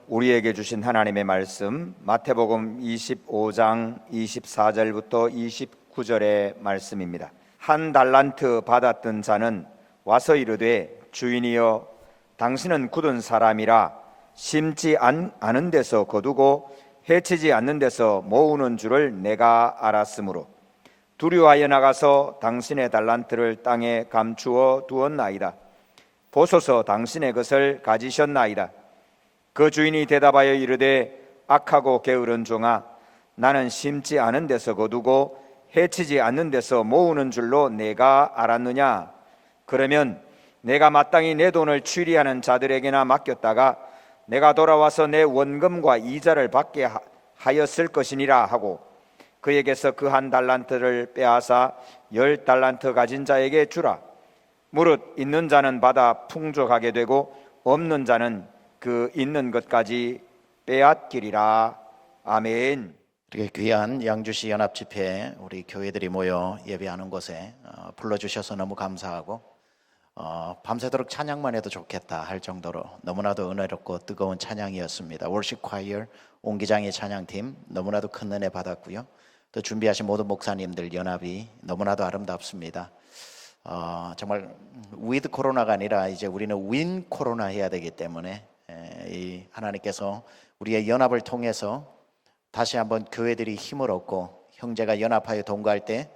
우리에게 주신 하나님의 말씀 마태복음 25장 24절부터 29절의 말씀입니다. 한 달란트 받았던 자는 와서 이르되 주인이여 당신은 굳은 사람이라 심지 않은 데서 거두고 해치지 않는 데서 모으는 줄을 내가 알았으므로 두려워하여 나가서 당신의 달란트를 땅에 감추어 두었나이다. 보소서 당신의 것을 가지셨나이다. 그 주인이 대답하여 이르되 악하고 게으른 종아, 나는 심지 않은 데서 거두고 해치지 않는 데서 모으는 줄로 내가 알았느냐? 그러면 내가 마땅히 내 돈을 취리하는 자들에게나 맡겼다가 내가 돌아와서 내 원금과 이자를 받게 하였을 것이니라 하고 그에게서 그 한 달란트를 빼앗아 10달란트 가진 자에게 주라. 무릇 있는 자는 받아 풍족하게 되고 없는 자는 그 있는 것까지 빼앗기리라. 아멘. 이렇게 귀한 양주시 연합집회에 우리 교회들이 모여 예배하는 곳에 불러주셔서 너무 감사하고 밤새도록 찬양만 해도 좋겠다 할 정도로 너무나도 은혜롭고 뜨거운 찬양이었습니다. 월십 콰이어 옹기장의 찬양팀 너무나도 큰 은혜 받았고요. 또 준비하신 모든 목사님들 연합이 너무나도 아름답습니다. 정말 with 코로나가 아니라 이제 우리는 win 코로나 해야 되기 때문에 이 하나님께서 우리의 연합을 통해서 다시 한번 교회들이 힘을 얻고 형제가 연합하여 동거할 때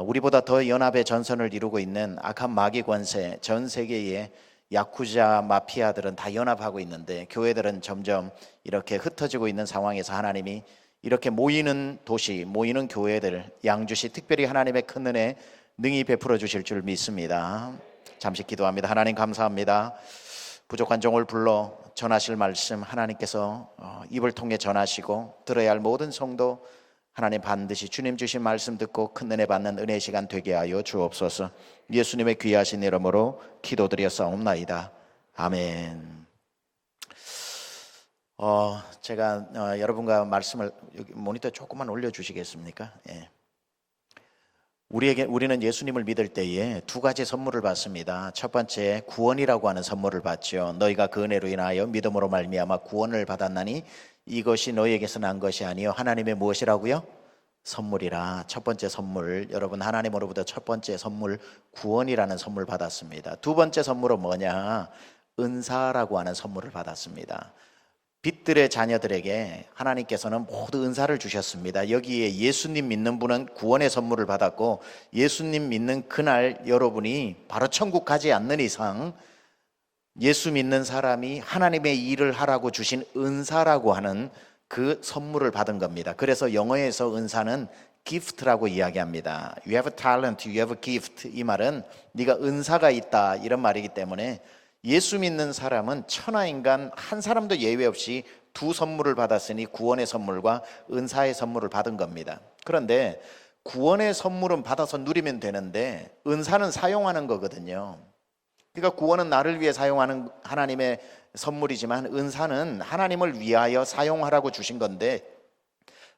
우리보다 더 연합의 전선을 이루고 있는 악한 마귀 권세, 전 세계의 야쿠자 마피아들은 다 연합하고 있는데 교회들은 점점 이렇게 흩어지고 있는 상황에서 하나님이 이렇게 모이는 도시, 모이는 교회들, 양주시 특별히 하나님의 큰 은혜 능히 베풀어 주실 줄 믿습니다. 잠시 기도합니다. 하나님 감사합니다. 부족한 종을 불러 전하실 말씀 하나님께서 입을 통해 전하시고 들어야 할 모든 성도 하나님 반드시 주님 주신 말씀 듣고 큰 은혜 받는 은혜 시간 되게 하여 주옵소서. 예수님의 귀하신 이름으로 기도드렸사옵나이다. 아멘. 제가 여러분과 말씀을 여기 모니터 조금만 올려주시겠습니까? 예. 우리는 예수님을 믿을 때에 두 가지 선물을 받습니다. 첫 번째 구원이라고 하는 선물을 받죠. 너희가 그 은혜로 인하여 믿음으로 말미암아 구원을 받았나니 이것이 너희에게서 난 것이 아니요 하나님의 무엇이라고요? 선물이라. 첫 번째 선물, 여러분 하나님으로부터 첫 번째 선물 구원이라는 선물 받았습니다. 두 번째 선물은 뭐냐? 은사라고 하는 선물을 받았습니다. 빛들의 자녀들에게 하나님께서는 모두 은사를 주셨습니다. 여기에 예수님 믿는 분은 구원의 선물을 받았고 예수님 믿는 그날 여러분이 바로 천국 가지 않는 이상 예수 믿는 사람이 하나님의 일을 하라고 주신 은사라고 하는 그 선물을 받은 겁니다. 그래서 영어에서 은사는 gift라고 이야기합니다. You have a talent, you have a gift. 이 말은 네가 은사가 있다 이런 말이기 때문에 예수 믿는 사람은 천하인간 한 사람도 예외 없이 두 선물을 받았으니 구원의 선물과 은사의 선물을 받은 겁니다. 그런데 구원의 선물은 받아서 누리면 되는데 은사는 사용하는 거거든요. 그러니까 구원은 나를 위해 사용하는 하나님의 선물이지만 은사는 하나님을 위하여 사용하라고 주신 건데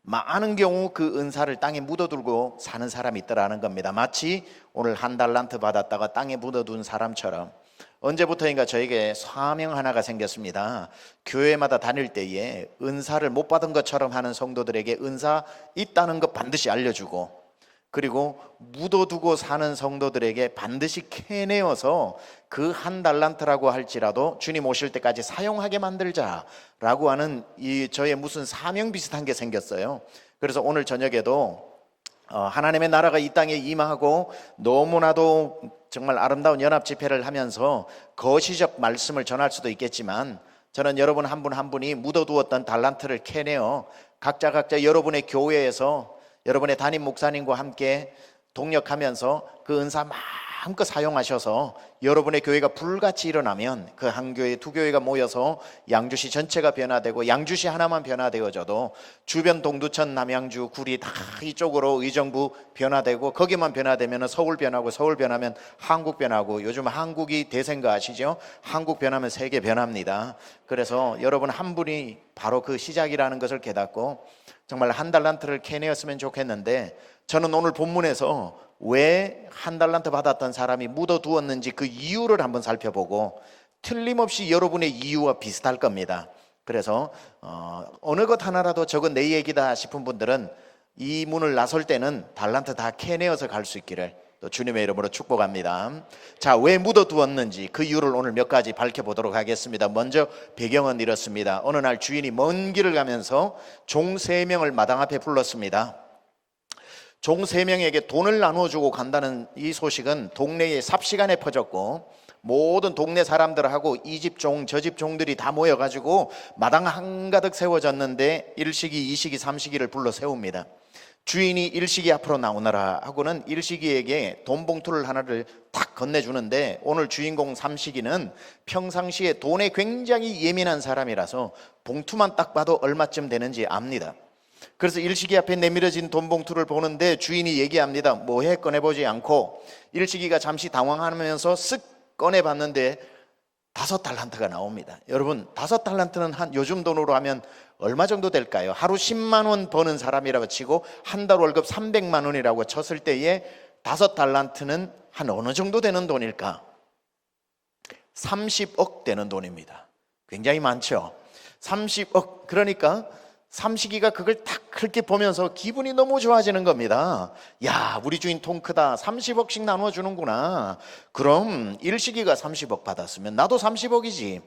많은 경우 그 은사를 땅에 묻어두고 사는 사람이 있더라는 겁니다. 마치 오늘 한 달란트 받았다가 땅에 묻어둔 사람처럼 언제부터인가 저에게 사명 하나가 생겼습니다. 교회마다 다닐 때에 은사를 못 받은 것처럼 하는 성도들에게 은사 있다는 것 반드시 알려주고 그리고 묻어두고 사는 성도들에게 반드시 캐내어서 그 한 달란트라고 할지라도 주님 오실 때까지 사용하게 만들자라고 하는 이 저의 무슨 사명 비슷한 게 생겼어요. 그래서 오늘 저녁에도 하나님의 나라가 이 땅에 임하고 너무나도 정말 아름다운 연합 집회를 하면서 거시적 말씀을 전할 수도 있겠지만 저는 여러분 한 분 한 분이 묻어두었던 달란트를 캐내어 각자 여러분의 교회에서 여러분의 담임 목사님과 함께 동력하면서 그 은사 마음껏 사용하셔서 여러분의 교회가 불같이 일어나면 그 한 교회 두 교회가 모여서 양주시 전체가 변화되고 양주시 하나만 변화되어져도 주변 동두천 남양주 구리 다 이쪽으로 의정부 변화되고 거기만 변화되면 서울 변하고 서울 변하면 한국 변하고 요즘 한국이 대세인 거 아시죠? 한국 변하면 세계 변합니다. 그래서 여러분 한 분이 바로 그 시작이라는 것을 깨닫고 정말 한 달란트를 캐내었으면 좋겠는데 저는 오늘 본문에서 왜 한 달란트 받았던 사람이 묻어두었는지 그 이유를 한번 살펴보고 틀림없이 여러분의 이유와 비슷할 겁니다. 그래서 어느 것 하나라도 저건 내 얘기다 싶은 분들은 이 문을 나설 때는 달란트 다 캐내어서 갈 수 있기를 또 주님의 이름으로 축복합니다. 자, 왜 묻어두었는지 그 이유를 오늘 몇 가지 밝혀보도록 하겠습니다. 먼저 배경은 이렇습니다. 어느 날 주인이 먼 길을 가면서 종 3명을 마당 앞에 불렀습니다. 종 3명에게 돈을 나눠주고 간다는 이 소식은 동네에 삽시간에 퍼졌고 모든 동네 사람들하고 이 집 종, 저 집 종들이 다 모여가지고 마당 한가득 세워졌는데 1시기, 2시기, 3시기를 불러 세웁니다. 주인이 1시기 앞으로 나오너라 하고는 1시기에게 돈 봉투를 하나를 탁 건네주는데 오늘 주인공 3시기는 평상시에 돈에 굉장히 예민한 사람이라서 봉투만 딱 봐도 얼마쯤 되는지 압니다. 그래서 1시기 앞에 내밀어진 돈 봉투를 보는데 주인이 얘기합니다. 뭐해? 꺼내보지 않고 1시기가 잠시 당황하면서 쓱 꺼내봤는데 5달란트가 나옵니다. 여러분 5달란트는 한 요즘 돈으로 하면 얼마 정도 될까요? 하루 10만 원 버는 사람이라고 치고 한 달 월급 300만 원이라고 쳤을 때에 5달란트는 한 어느 정도 되는 돈일까? 30억 되는 돈입니다. 굉장히 많죠. 30억. 그러니까 삼식이가 그걸 딱 그렇게 보면서 기분이 너무 좋아지는 겁니다. 야, 우리 주인 통 크다. 30억씩 나눠주는구나. 그럼 일식이가 30억 받았으면 나도 30억이지.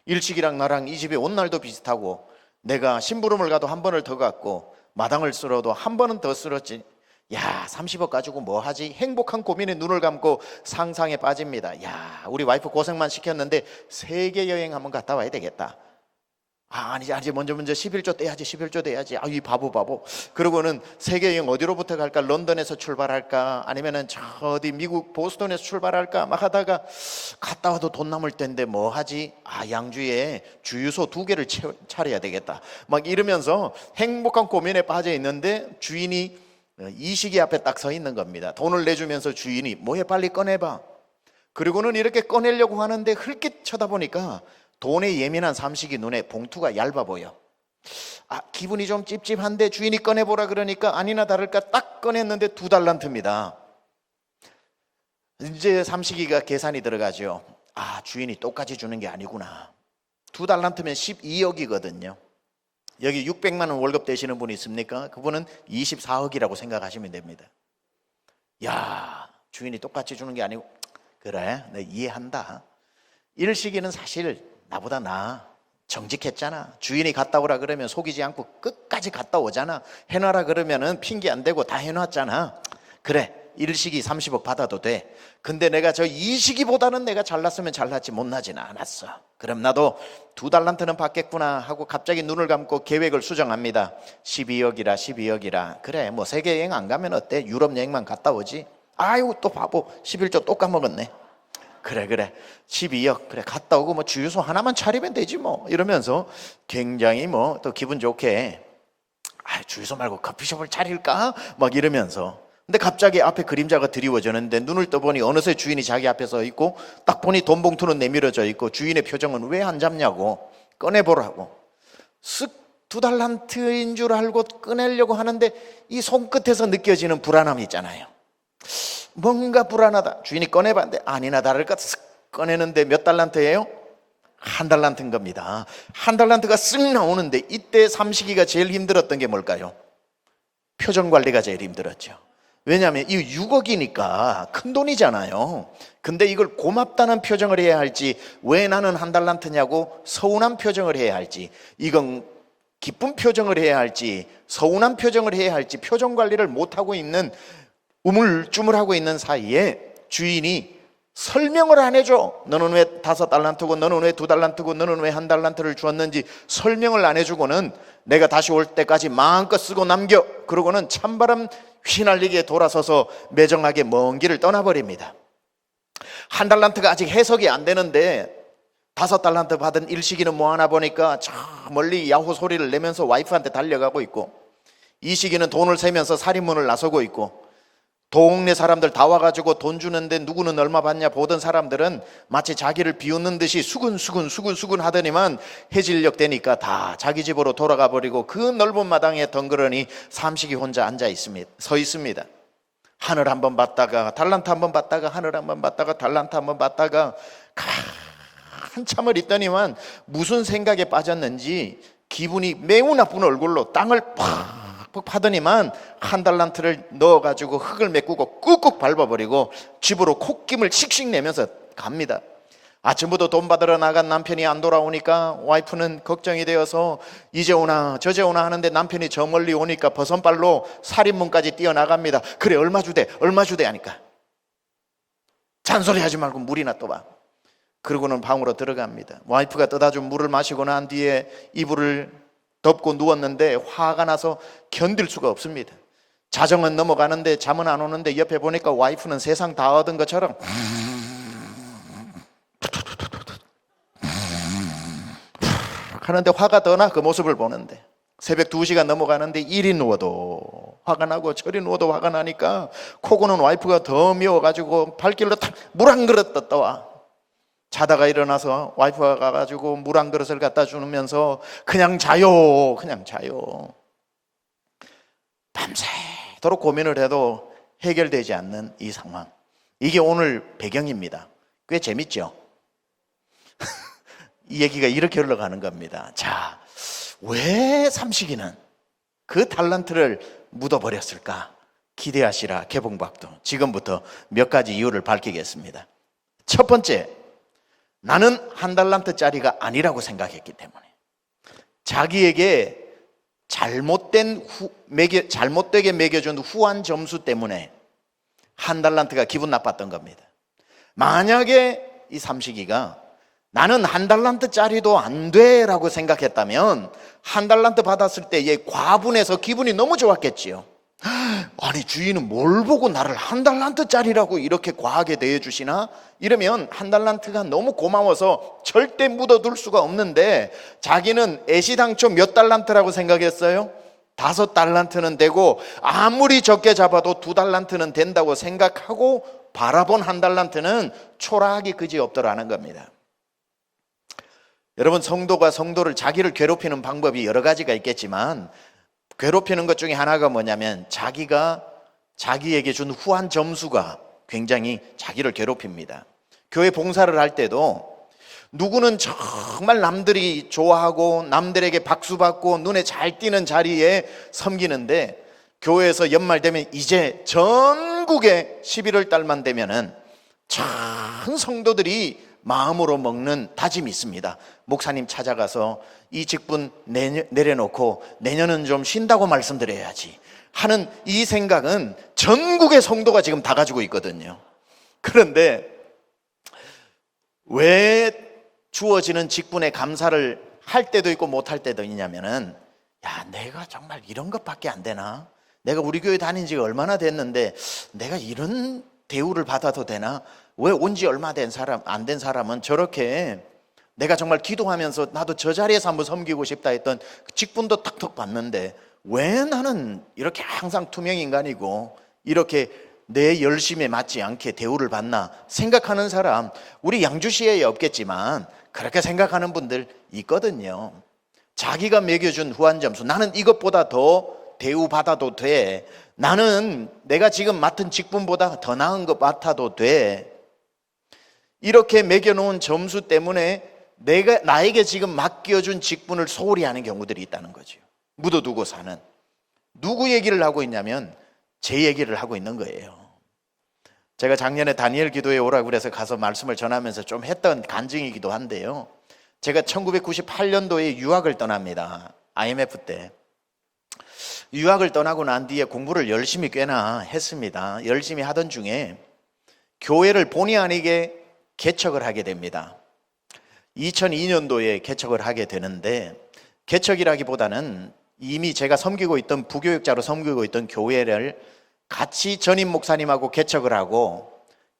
일식이랑 나랑 이 집에 온 날도 비슷하고 내가 심부름을 가도 한 번을 더 갔고 마당을 쓸어도 한 번은 더 쓸었지. 야, 30억 가지고 뭐 하지? 행복한 고민에 눈을 감고 상상에 빠집니다. 야, 우리 와이프 고생만 시켰는데 세계 여행 한번 갔다 와야 되겠다. 아니지 먼저 11조 떼야지 11조 떼야지. 이 바보. 그러고는 세계 여행 어디로부터 갈까? 런던에서 출발할까? 아니면은 저 어디 미국 보스턴에서 출발할까? 막 하다가 갔다 와도 돈 남을 텐데 뭐 하지? 양주에 주유소 2개를 차려야 되겠다. 막 이러면서 행복한 고민에 빠져 있는데 주인이 이 시기 앞에 딱 서 있는 겁니다. 돈을 내주면서 주인이 뭐해? 빨리 꺼내봐. 그리고는 이렇게 꺼내려고 하는데 흘끗 쳐다보니까 돈에 예민한 삼식이 눈에 봉투가 얇아 보여. 기분이 좀 찝찝한데 주인이 꺼내보라 그러니까 아니나 다를까 딱 꺼냈는데 2달란트입니다. 이제 삼식이가 계산이 들어가죠. 주인이 똑같이 주는 게 아니구나. 2달란트면 12억이거든요. 여기 600만 원 월급 되시는 분이 있습니까? 그분은 24억이라고 생각하시면 됩니다. 야, 주인이 똑같이 주는 게 아니고 그래, 내 이해한다. 일식이는 사실 나보다 나아. 정직했잖아. 주인이 갔다 오라 그러면 속이지 않고 끝까지 갔다 오잖아. 해놔라 그러면은 핑계 안 대고 다 해놨잖아. 그래, 일식이 30억 받아도 돼. 근데 내가 저 이식이보다는 내가 잘났으면 잘났지 못나지는 않았어. 그럼 나도 2달란트는 받겠구나 하고 갑자기 눈을 감고 계획을 수정합니다. 12억이라. 그래, 뭐 세계 여행 안 가면 어때? 유럽 여행만 갔다 오지. 아이고 또 바보. 11조 또 까먹었네. 그래 12억 그래 갔다 오고 뭐 주유소 하나만 차리면 되지 뭐 이러면서 굉장히 뭐 또 기분 좋게 주유소 말고 커피숍을 차릴까 막 이러면서 근데 갑자기 앞에 그림자가 드리워졌는데 눈을 떠보니 어느새 주인이 자기 앞에 서 있고 딱 보니 돈 봉투는 내밀어져 있고 주인의 표정은 왜 안 잡냐고 꺼내보라고 쓱 2달란트인 줄 알고 꺼내려고 하는데 이 손끝에서 느껴지는 불안함이 있잖아요. 뭔가 불안하다. 주인이 꺼내봤는데 아니나 다를까 쓱 꺼내는데 몇 달란트예요? 1달란트인 겁니다. 1달란트가 쓱 나오는데 이때 삼식이가 제일 힘들었던 게 뭘까요? 표정 관리가 제일 힘들었죠. 왜냐하면 이 6억이니까 큰 돈이잖아요. 근데 이걸 고맙다는 표정을 해야 할지 왜 나는 1달란트냐고 서운한 표정을 해야 할지 이건 기쁜 표정을 해야 할지 서운한 표정을 해야 할지 표정 관리를 못하고 있는 우물쭈물하고 있는 사이에 주인이 설명을 안 해줘. 너는 왜 5달란트고 너는 왜 2달란트고 너는 왜 1달란트를 주었는지 설명을 안 해주고는 내가 다시 올 때까지 마음껏 쓰고 남겨. 그러고는 찬바람 휘날리게 돌아서서 매정하게 먼 길을 떠나버립니다. 1달란트가 아직 해석이 안 되는데 5달란트 받은 일식이는 뭐 하나 보니까 저 멀리 야호 소리를 내면서 와이프한테 달려가고 있고 이 시기는 돈을 세면서 살인문을 나서고 있고 동네 사람들 다 와가지고 돈 주는데 누구는 얼마 받냐 보던 사람들은 마치 자기를 비웃는 듯이 수군 하더니만 해질녘 되니까 다 자기 집으로 돌아가 버리고 그 넓은 마당에 덩그러니 삼식이 혼자 서 있습니다. 하늘 한번 봤다가 달란트 한번 봤다가 하늘 한번 봤다가 달란트 한번 봤다가 한참을 있더니만 무슨 생각에 빠졌는지 기분이 매우 나쁜 얼굴로 땅을 팍팍 파더니만 한 달란트를 넣어가지고 흙을 메꾸고 꾹꾹 밟아버리고 집으로 콧김을 씩씩 내면서 갑니다. 아침부터 돈 받으러 나간 남편이 안 돌아오니까 와이프는 걱정이 되어서 이제 오나 저제 오나 하는데 남편이 저 멀리 오니까 버선발로 살인문까지 뛰어나갑니다. 그래 얼마 주대 하니까 잔소리하지 말고 물이나 떠봐. 그러고는 방으로 들어갑니다. 와이프가 떠다 준 물을 마시고 난 뒤에 이불을 덮고 누웠는데 화가 나서 견딜 수가 없습니다. 자정은 넘어가는데 잠은 안 오는데 옆에 보니까 와이프는 세상 다 얻은 것처럼 하는데 화가 더 나 그 모습을 보는데 새벽 2시가 넘어가는데 이리 누워도 화가 나고 저리 누워도 화가 나니까 코 고는 와이프가 더 미워가지고 발길로 탁 물 한 그릇 떠와. 자다가 일어나서 와이프가 가가지고 물 한 그릇을 갖다 주면서 그냥 자요 밤새도록 고민을 해도 해결되지 않는 이 상황, 이게 오늘 배경입니다. 꽤 재밌죠? 이 얘기가 이렇게 흘러가는 겁니다. 자, 왜 삼식이는 그 달란트를 묻어버렸을까? 기대하시라 개봉박도. 지금부터 몇 가지 이유를 밝히겠습니다. 첫 번째, 나는 한 달란트짜리가 아니라고 생각했기 때문에 자기에게 잘못되게 매겨준 후한 점수 때문에 한 달란트가 기분 나빴던 겁니다. 만약에 이 삼식이가 나는 한 달란트짜리도 안 돼라고 생각했다면 한 달란트 받았을 때 얘 과분해서 기분이 너무 좋았겠지요. 아니 주인은 뭘 보고 나를 한 달란트짜리라고 이렇게 과하게 대해주시나? 이러면 한 달란트가 너무 고마워서 절대 묻어둘 수가 없는데 자기는 애시당초 몇 달란트라고 생각했어요? 5달란트는 되고 아무리 적게 잡아도 2달란트는 된다고 생각하고 바라본 한 달란트는 초라하기 그지없더라는 겁니다. 여러분, 성도가 성도를 자기를 괴롭히는 방법이 여러 가지가 있겠지만 괴롭히는 것 중에 하나가 뭐냐면 자기가 자기에게 준 후한 점수가 굉장히 자기를 괴롭힙니다. 교회 봉사를 할 때도 누구는 정말 남들이 좋아하고 남들에게 박수받고 눈에 잘 띄는 자리에 섬기는데 교회에서 연말 되면 이제 전국에 11월 달만 되면은 전 성도들이 마음으로 먹는 다짐이 있습니다. 목사님 찾아가서 이 직분 내려놓고 내년은 좀 쉰다고 말씀드려야지 하는 이 생각은 전국의 성도가 지금 다 가지고 있거든요. 그런데 왜 주어지는 직분에 감사를 할 때도 있고 못할 때도 있냐면은 야, 내가 정말 이런 것밖에 안 되나? 내가 우리 교회 다닌 지가 얼마나 됐는데 내가 이런 대우를 받아도 되나? 왜 온 지 얼마 안 된 사람은 저렇게 내가 정말 기도하면서 나도 저 자리에서 한번 섬기고 싶다 했던 직분도 탁탁 받는데 왜 나는 이렇게 항상 투명인간이고 이렇게 내 열심에 맞지 않게 대우를 받나 생각하는 사람, 우리 양주시에 없겠지만 그렇게 생각하는 분들 있거든요. 자기가 매겨준 후한 점수, 나는 이것보다 더 대우받아도 돼, 나는 내가 지금 맡은 직분보다 더 나은 것 맡아도 돼, 이렇게 매겨놓은 점수 때문에 나에게 지금 맡겨준 직분을 소홀히 하는 경우들이 있다는 거죠. 묻어두고 사는. 누구 얘기를 하고 있냐면 제 얘기를 하고 있는 거예요. 제가 작년에 다니엘 기도에 오라고 그래서 가서 말씀을 전하면서 좀 했던 간증이기도 한데요, 제가 1998년도에 유학을 떠납니다. IMF 때 유학을 떠나고 난 뒤에 공부를 열심히 꽤나 했습니다. 열심히 하던 중에 교회를 본의 아니게 개척을 하게 됩니다. 2002년도에 개척을 하게 되는데, 개척이라기보다는 이미 제가 섬기고 있던 부교육자로 섬기고 있던 교회를 같이 전임 목사님하고 개척을 하고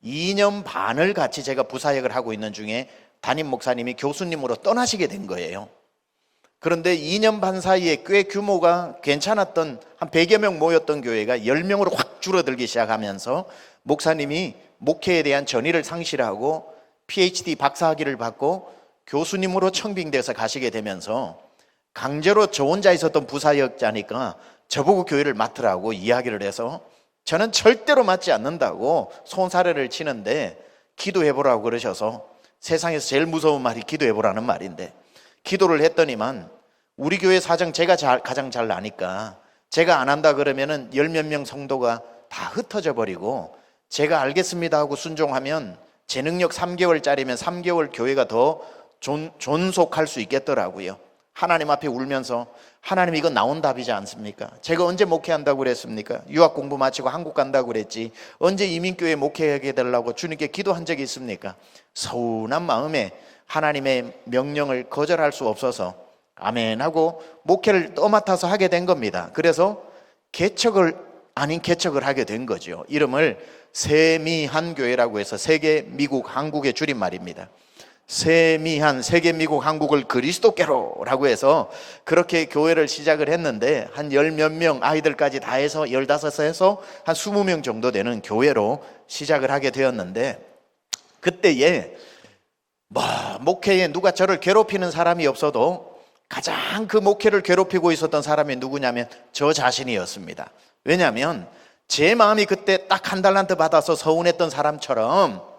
2년 반을 같이 제가 부사역을 하고 있는 중에 담임 목사님이 교수님으로 떠나시게 된 거예요. 그런데 2년 반 사이에 꽤 규모가 괜찮았던 한 100여 명 모였던 교회가 10명으로 확 줄어들기 시작하면서 목사님이 목회에 대한 전의를 상실하고 PhD 박사학위를 받고 교수님으로 청빙돼서 가시게 되면서 강제로 저 혼자 있었던 부사역자니까 저보고 교회를 맡으라고 이야기를 해서 저는 절대로 맡지 않는다고 손사래를 치는데 기도해보라고 그러셔서 세상에서 제일 무서운 말이 기도해보라는 말인데, 기도를 했더니만 우리 교회 사정 제가 가장 잘 아니까 제가 안 한다 그러면은 10몇 명 성도가 다 흩어져 버리고, 제가 알겠습니다 하고 순종하면 제 능력 3개월짜리면 3개월 교회가 더 존속할 수 있겠더라고요. 하나님 앞에 울면서, 하나님 이건 나온 답이지 않습니까? 제가 언제 목회한다고 그랬습니까? 유학 공부 마치고 한국 간다고 그랬지, 언제 이민교회 목회하게 되려고 주님께 기도한 적이 있습니까? 서운한 마음에 하나님의 명령을 거절할 수 없어서 아멘 하고 목회를 떠맡아서 하게 된 겁니다. 그래서 개척을 하게 된 거죠. 이름을 세미한 교회라고 해서 세계, 미국, 한국의 줄임말입니다. 세미한, 세계, 미국, 한국을 그리스도께로라고 해서 그렇게 교회를 시작을 했는데, 한 10몇 명 아이들까지 다 해서 15에서 해서 한 20명 정도 되는 교회로 시작을 하게 되었는데, 그때에 목회에 누가 저를 괴롭히는 사람이 없어도 가장 그 목회를 괴롭히고 있었던 사람이 누구냐면 저 자신이었습니다. 왜냐하면 제 마음이 그때 딱 한 달란트 받아서 서운했던 사람처럼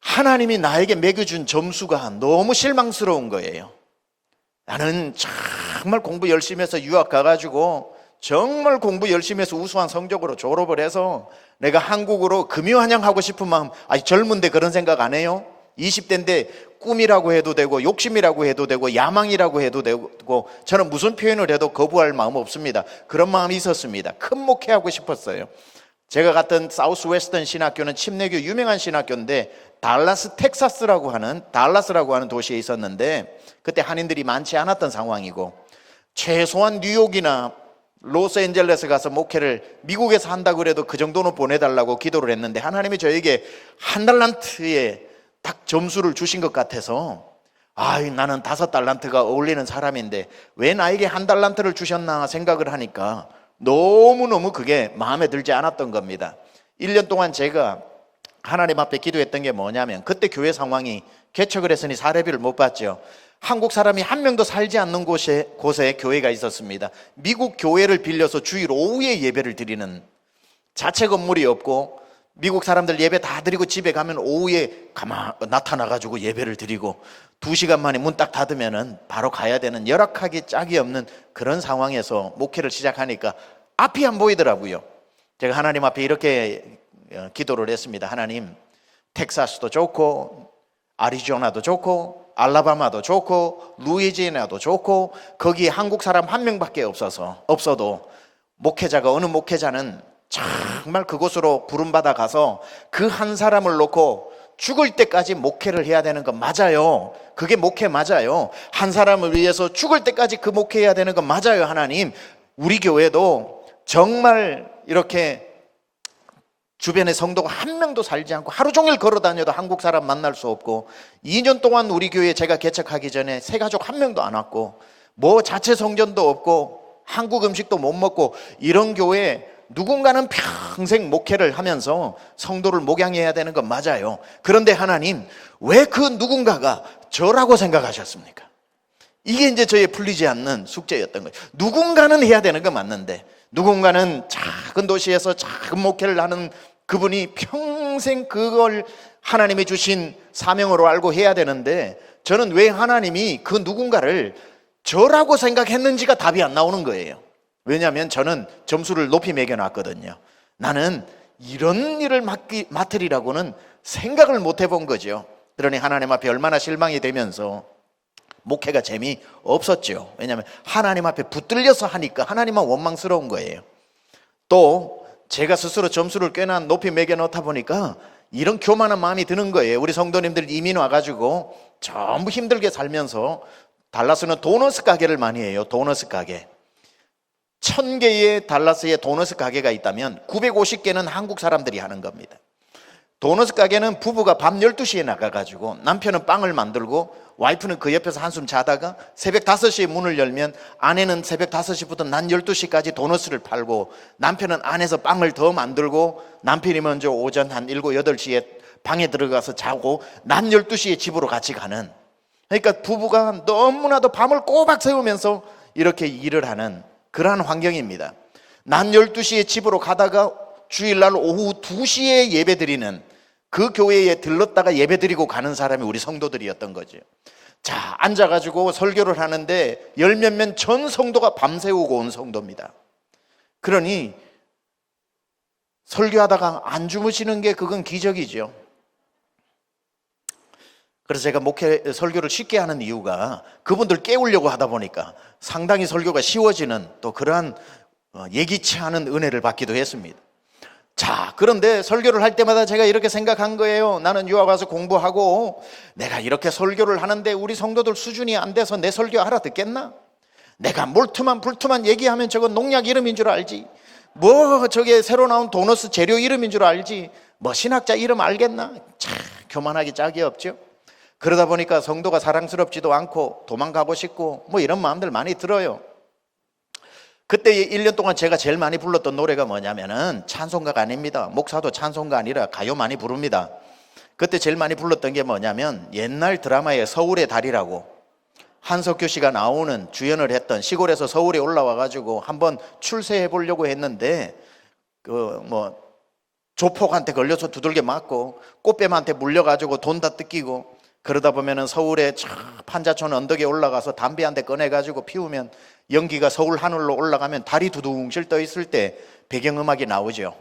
하나님이 나에게 매겨준 점수가 너무 실망스러운 거예요. 나는 정말 공부 열심히 해서 유학 가가지고 정말 공부 열심히 해서 우수한 성적으로 졸업을 해서 내가 한국으로 금유환영하고 싶은 마음, 젊은데 그런 생각 안 해요? 20대인데 꿈이라고 해도 되고 욕심이라고 해도 되고 야망이라고 해도 되고, 저는 무슨 표현을 해도 거부할 마음 없습니다. 그런 마음이 있었습니다. 큰 목회하고 싶었어요. 제가 갔던 사우스 웨스턴 신학교는 침례교 유명한 신학교인데 달라스라고 하는 도시에 있었는데, 그때 한인들이 많지 않았던 상황이고, 최소한 뉴욕이나 로스앤젤레스 가서 목회를 미국에서 한다고 그래도 그 정도는 보내달라고 기도를 했는데, 하나님이 저에게 한 달란트에 딱 점수를 주신 것 같아서, 나는 5달란트가 어울리는 사람인데 왜 나에게 한 달란트를 주셨나 생각을 하니까 너무너무 그게 마음에 들지 않았던 겁니다. 1년 동안 제가 하나님 앞에 기도했던 게 뭐냐면, 그때 교회 상황이 개척을 했으니 사례비를 못 받죠. 한국 사람이 한 명도 살지 않는 곳에 교회가 있었습니다. 미국 교회를 빌려서 주일 오후에 예배를 드리는, 자체 건물이 없고 미국 사람들 예배 다 드리고 집에 가면 오후에 나타나가지고 예배를 드리고 2시간 만에 문 딱 닫으면은 바로 가야 되는 열악하기 짝이 없는 그런 상황에서 목회를 시작하니까 앞이 안 보이더라고요. 제가 하나님 앞에 이렇게 기도를 했습니다. 하나님, 텍사스도 좋고 아리조나도 좋고 알라바마도 좋고 루이지애나도 좋고 거기에 한국 사람 한 명밖에 없어도 목회자가, 어느 목회자는 정말 그곳으로 부름받아 가서 그 한 사람을 놓고 죽을 때까지 목회를 해야 되는 건 맞아요. 그게 목회 맞아요. 한 사람을 위해서 죽을 때까지 그 목회해야 되는 건 맞아요. 하나님, 우리 교회도 정말 이렇게 주변에 성도가 한 명도 살지 않고 하루 종일 걸어 다녀도 한국 사람 만날 수 없고, 2년 동안 우리 교회 제가 개척하기 전에 새 가족 한 명도 안 왔고, 자체 성전도 없고 한국 음식도 못 먹고, 이런 교회 누군가는 평생 목회를 하면서 성도를 목양해야 되는 건 맞아요. 그런데 하나님, 왜 그 누군가가 저라고 생각하셨습니까? 이게 이제 저의 풀리지 않는 숙제였던 거예요. 누군가는 해야 되는 건 맞는데, 누군가는 작은 도시에서 작은 목회를 하는 그분이 평생 그걸 하나님이 주신 사명으로 알고 해야 되는데, 저는 왜 하나님이 그 누군가를 저라고 생각했는지가 답이 안 나오는 거예요. 왜냐하면 저는 점수를 높이 매겨놨거든요. 나는 이런 일을 맡으리라고는 생각을 못 해본 거죠. 그러니 하나님 앞에 얼마나 실망이 되면서 목회가 재미없었죠. 왜냐하면 하나님 앞에 붙들려서 하니까 하나님은 원망스러운 거예요. 또 제가 스스로 점수를 꽤나 높이 매겨놓다 보니까 이런 교만한 마음이 드는 거예요. 우리 성도님들 이민 와가지고 전부 힘들게 살면서, 달라스는 도너스 가게를 많이 해요. 도너스 가게. 1000개의 달라스에 도너스 가게가 있다면 950개는 한국 사람들이 하는 겁니다. 도너스 가게는 부부가 밤 12시에 나가가지고 남편은 빵을 만들고 와이프는 그 옆에서 한숨 자다가 새벽 5시에 문을 열면 아내는 새벽 5시부터 낮 12시까지 도너스를 팔고, 남편은 안에서 빵을 더 만들고, 남편이 먼저 오전 한 7, 8시에 방에 들어가서 자고 낮 12시에 집으로 같이 가는, 그러니까 부부가 너무나도 밤을 꼬박 새우면서 이렇게 일을 하는 그러한 환경입니다. 낮 12시에 집으로 가다가 주일날 오후 2시에 예배 드리는 그 교회에 들렀다가 예배드리고 가는 사람이 우리 성도들이었던 거죠. 자, 앉아가지고 설교를 하는데 열 몇몇 전 성도가 밤새우고 온 성도입니다. 그러니 설교하다가 안 주무시는 게 그건 기적이죠. 그래서 제가 설교를 쉽게 하는 이유가 그분들 깨우려고 하다 보니까 상당히 설교가 쉬워지는 또 그러한 예기치 않은 은혜를 받기도 했습니다. 자, 그런데 설교를 할 때마다 제가 이렇게 생각한 거예요. 나는 유학 와서 공부하고 내가 이렇게 설교를 하는데 우리 성도들 수준이 안 돼서 내 설교 알아듣겠나? 내가 불투만 얘기하면 저건 농약 이름인 줄 알지. 뭐 저게 새로 나온 도너스 재료 이름인 줄 알지. 뭐 신학자 이름 알겠나? 참 교만하기 짝이 없죠. 그러다 보니까 성도가 사랑스럽지도 않고 도망가고 싶고 뭐 이런 마음들 많이 들어요. 그때 1년 동안 제가 제일 많이 불렀던 노래가 뭐냐면은 찬송가가 아닙니다. 목사도 찬송가 아니라 가요 많이 부릅니다. 그때 제일 많이 불렀던 게 뭐냐면 옛날 드라마의 서울의 달이라고 한석규 씨가 나오는 주연을 했던 시골에서 서울에 올라와 가지고 한번 출세해 보려고 했는데 조폭한테 걸려서 두들겨 맞고 꽃뱀한테 물려 가지고 돈 다 뜯기고 그러다 보면은 서울에 판자촌 언덕에 올라가서 담배 한 대 꺼내 가지고 피우면 연기가 서울 하늘로 올라가면 달이 두둥실 떠 있을 때 배경음악이 나오죠.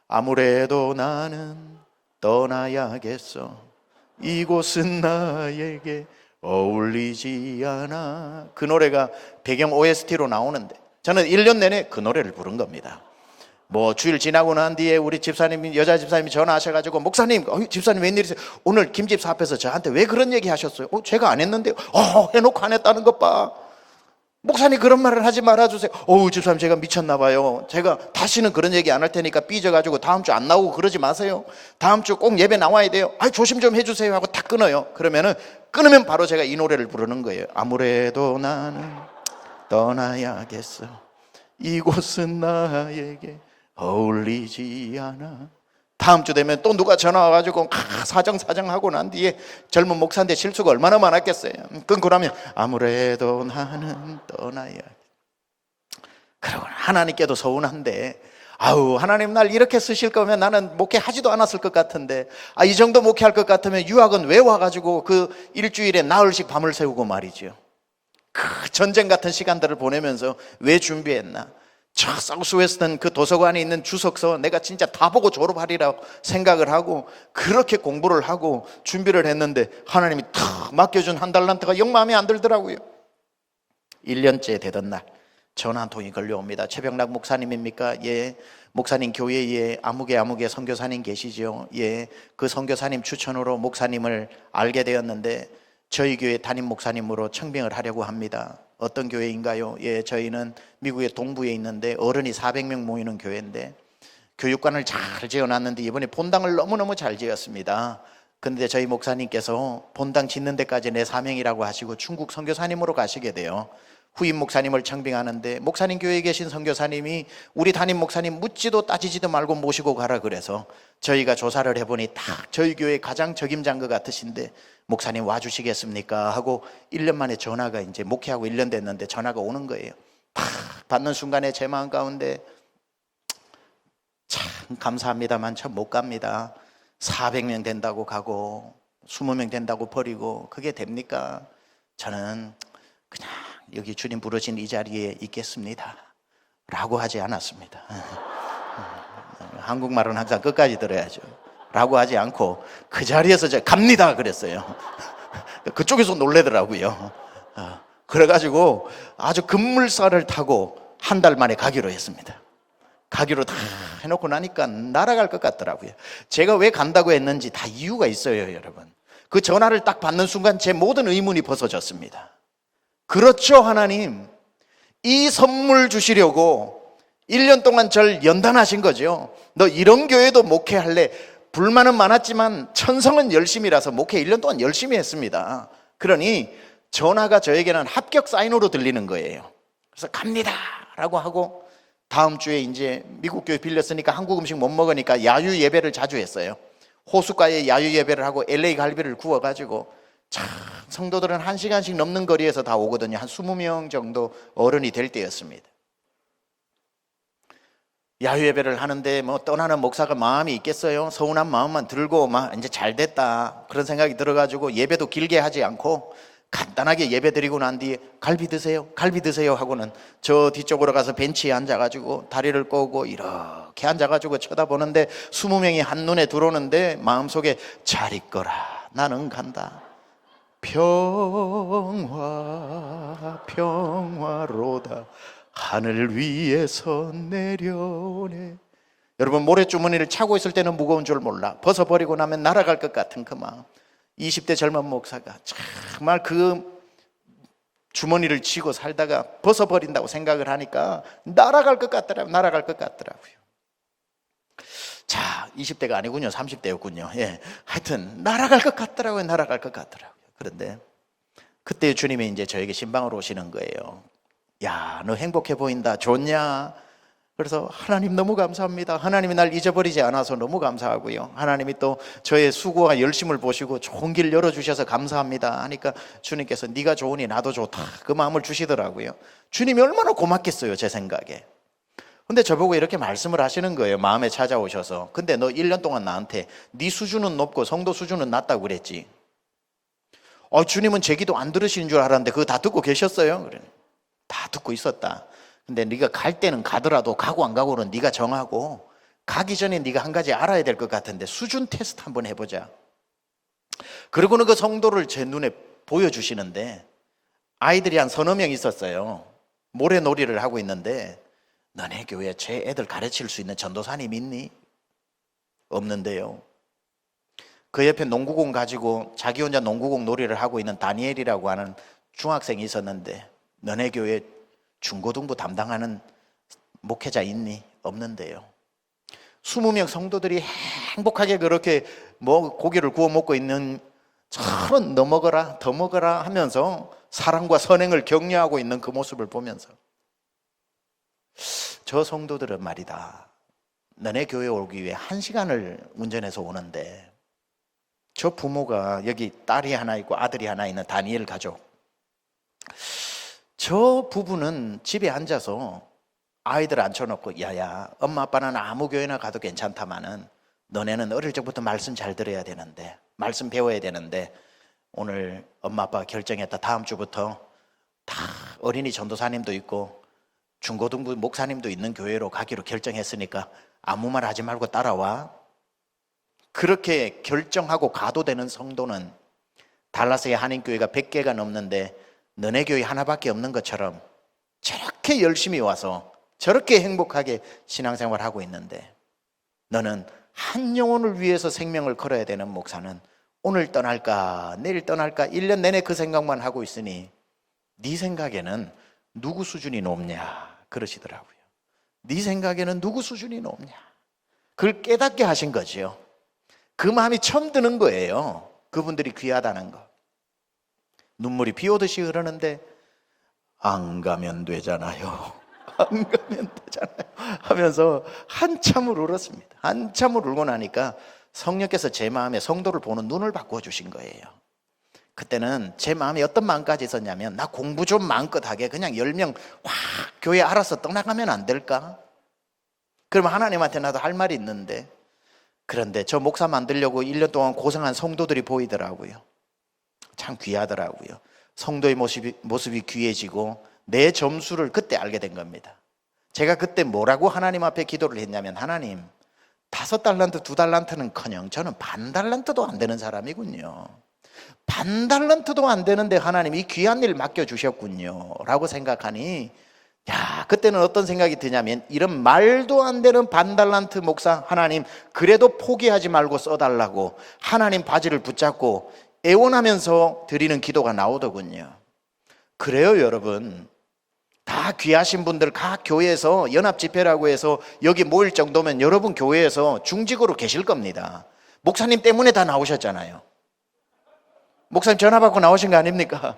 아무래도 나는 떠나야겠어. 이곳은 나에게 어울리지 않아. 그 노래가 배경 OST로 나오는데 저는 1년 내내 그 노래를 부른 겁니다. 뭐 주일 지나고 난 뒤에 우리 집사님이 여자 집사님이 전화하셔가지고 목사님, 집사님 웬일이세요? 오늘 김 집사 앞에서 저한테 왜 그런 얘기 하셨어요? 제가 안 했는데요. 해놓고 안 했다는 것 봐. 목사님 그런 말을 하지 말아주세요. 집사님 제가 미쳤나 봐요. 제가 다시는 그런 얘기 안 할 테니까 삐져가지고 다음 주 안 나오고 그러지 마세요. 다음 주 꼭 예배 나와야 돼요. 조심 좀 해주세요 하고 다 끊어요. 끊으면 바로 제가 이 노래를 부르는 거예요. 아무래도 나는 떠나야겠어. 이곳은 나에게 어울리지 않아. 다음 주 되면 또 누가 전화 와가지고 사정하고 난 뒤에 젊은 목사인데 실수가 얼마나 많았겠어요. 끊고 나면 아무래도 나는 떠나야. 그러고 하나님께도 서운한데 하나님 날 이렇게 쓰실 거면 나는 목회하지도 않았을 것 같은데 이 정도 목회할 것 같으면 유학은 왜 와가지고 그 일주일에 나흘씩 밤을 새우고 말이죠. 그 전쟁 같은 시간들을 보내면서 왜 준비했나? 저 사우스웨스턴 그 도서관에 있는 주석서 내가 진짜 다 보고 졸업하리라고 생각을 하고 그렇게 공부를 하고 준비를 했는데 하나님이 탁 맡겨준 한 달란트가 영 마음에 안 들더라고요. 1년째 되던 날 전화 한 통이 걸려옵니다. 최병락 목사님입니까? 예. 목사님 교회에 아무개 선교사님 계시죠? 예. 그 선교사님 추천으로 목사님을 알게 되었는데 저희 교회 담임 목사님으로 청빙을 하려고 합니다. 어떤 교회인가요? 예, 저희는 미국의 동부에 있는데 어른이 400명 모이는 교회인데 교육관을 잘 지어놨는데 이번에 본당을 너무너무 잘 지었습니다. 근데 저희 목사님께서 본당 짓는 데까지 내 사명이라고 하시고 중국 선교사님으로 가시게 돼요. 후임 목사님을 청빙하는데 목사님 교회에 계신 선교사님이 우리 담임 목사님 묻지도 따지지도 말고 모시고 가라 그래서 저희가 조사를 해보니 딱 저희 교회 가장 적임자인 것 같으신데 목사님 와주시겠습니까? 하고 1년 만에 전화가 이제 목회하고 1년 됐는데 전화가 오는 거예요. 팍 받는 순간에 제 마음 가운데 참 감사합니다만 참 못 갑니다. 400명 된다고 가고 20명 된다고 버리고 그게 됩니까? 저는 그냥 여기 주님 부르신 이 자리에 있겠습니다 라고 하지 않았습니다. 한국말은 항상 끝까지 들어야죠. 라고 하지 않고 그 자리에서 제가 갑니다 그랬어요. 그쪽에서 놀래더라고요. 그래가지고 아주 급물살을 타고 한 달 만에 가기로 했습니다. 가기로 다 해놓고 나니까 날아갈 것 같더라고요. 제가 왜 간다고 했는지 다 이유가 있어요, 여러분. 그 전화를 딱 받는 순간 제 모든 의문이 벗어졌습니다. 그렇죠, 하나님. 이 선물 주시려고 1년 동안 절 연단하신 거죠. 너 이런 교회도 목회할래? 불만은 많았지만 천성은 열심이라서 목회 1년 동안 열심히 했습니다. 그러니 전화가 저에게는 합격 사인으로 들리는 거예요. 그래서 갑니다 라고 하고 다음 주에 이제 미국 교회 빌렸으니까 한국 음식 못 먹으니까 야유 예배를 자주 했어요. 호숫가에 야유 예배를 하고 LA 갈비를 구워가지고 참 성도들은 1시간씩 넘는 거리에서 다 오거든요. 한 20명 정도 어른이 될 때였습니다. 야유 예배를 하는데 뭐 떠나는 목사가 마음이 있겠어요? 서운한 마음만 들고 막 이제 잘 됐다 그런 생각이 들어가지고 예배도 길게 하지 않고 간단하게 예배 드리고 난 뒤에 갈비 드세요 하고는 저 뒤쪽으로 가서 벤치에 앉아가지고 다리를 꼬고 이렇게 앉아가지고 쳐다보는데 20명이 한눈에 들어오는데 마음속에 잘 있거라 나는 간다 평화로다 하늘 위에서 내려오네. 여러분 모래주머니를 차고 있을 때는 무거운 줄 몰라 벗어버리고 나면 날아갈 것 같은 그 마음. 20대 젊은 목사가 정말 그 주머니를 쥐고 살다가 벗어버린다고 생각을 하니까 날아갈 것 같더라고요. 자, 20대가 아니군요. 30대였군요. 예, 하여튼 날아갈 것 같더라고요. 그런데 그때 주님이 이제 저에게 신방으로 오시는 거예요. 야, 너 행복해 보인다. 좋냐? 그래서 하나님 너무 감사합니다. 하나님이 날 잊어버리지 않아서 너무 감사하고요. 하나님이 또 저의 수고와 열심을 보시고 좋은 길 열어주셔서 감사합니다 하니까 주님께서 네가 좋으니 나도 좋다 그 마음을 주시더라고요. 주님이 얼마나 고맙겠어요 제 생각에. 근데 저보고 이렇게 말씀을 하시는 거예요. 마음에 찾아오셔서. 근데 너 1년 동안 나한테 네 수준은 높고 성도 수준은 낮다고 그랬지. 주님은 제 기도 안 들으시는 줄 알았는데 그거 다 듣고 계셨어요? 그래. 다 듣고 있었다. 근데 네가 갈 때는 가더라도 가고 안 가고는 네가 정하고 가기 전에 네가 한 가지 알아야 될 것 같은데 수준 테스트 한번 해보자. 그러고는 그 성도를 제 눈에 보여주시는데 아이들이 한 서너 명 있었어요. 모래놀이를 하고 있는데 너네 교회에 제 애들 가르칠 수 있는 전도사님 있니? 없는데요. 그 옆에 농구공 가지고 자기 혼자 농구공 놀이를 하고 있는 다니엘이라고 하는 중학생이 있었는데 너네 교회 중고등부 담당하는 목회자 있니? 없는데요. 20명 성도들이 행복하게 그렇게 뭐 고기를 구워 먹고 있는 저런 너 먹어라 더 먹어라 하면서 사랑과 선행을 격려하고 있는 그 모습을 보면서 저 성도들은 말이다 너네 교회에 오기 위해 1시간을 운전해서 오는데 저 부모가 여기 딸이 하나 있고 아들이 하나 있는 다니엘 가족 저 부부는 집에 앉아서 아이들 앉혀놓고 야야 엄마 아빠는 아무 교회나 가도 괜찮다마는 너네는 어릴 적부터 말씀 잘 들어야 되는데 말씀 배워야 되는데 오늘 엄마 아빠가 결정했다 다음 주부터 다 어린이 전도사님도 있고 중고등부 목사님도 있는 교회로 가기로 결정했으니까 아무 말 하지 말고 따라와. 그렇게 결정하고 가도 되는 성도는 달라스의 한인교회가 100개가 넘는데 너네 교회 하나밖에 없는 것처럼 저렇게 열심히 와서 저렇게 행복하게 신앙생활하고 있는데 너는 한 영혼을 위해서 생명을 걸어야 되는 목사는 오늘 떠날까 내일 떠날까 1년 내내 그 생각만 하고 있으니 네 생각에는 누구 수준이 높냐 그러시더라고요. 네 생각에는 누구 수준이 높냐 그걸 깨닫게 하신 거지요. 그 마음이 처음 드는 거예요. 그분들이 귀하다는 거. 눈물이 비 오듯이 흐르는데 안 가면 되잖아요. 안 가면 되잖아요 하면서 한참을 울었습니다. 한참을 울고 나니까 성령께서 제 마음에 성도를 보는 눈을 바꾸어 주신 거예요. 그때는 제 마음에 어떤 마음까지 있었냐면 나 공부 좀 마음껏 하게 그냥 10명 확 교회 알아서 떠나가면 안 될까? 그러면 하나님한테 나도 할 말이 있는데 그런데 저 목사 만들려고 1년 동안 고생한 성도들이 보이더라고요. 참 귀하더라고요. 성도의 모습이 귀해지고 내 점수를 그때 알게 된 겁니다. 제가 그때 뭐라고 하나님 앞에 기도를 했냐면 하나님 5달란트 2달란트는커녕 저는 반달란트도 안 되는 사람이군요. 반달란트도 안 되는데 하나님 이 귀한 일 맡겨주셨군요 라고 생각하니 야 그때는 어떤 생각이 드냐면 이런 말도 안 되는 반달란트 목사 하나님 그래도 포기하지 말고 써달라고 하나님 바지를 붙잡고 애원하면서 드리는 기도가 나오더군요. 그래요 여러분. 다 귀하신 분들 각 교회에서 연합집회라고 해서 여기 모일 정도면 여러분 교회에서 중직으로 계실 겁니다. 목사님 때문에 다 나오셨잖아요. 목사님 전화 받고 나오신 거 아닙니까?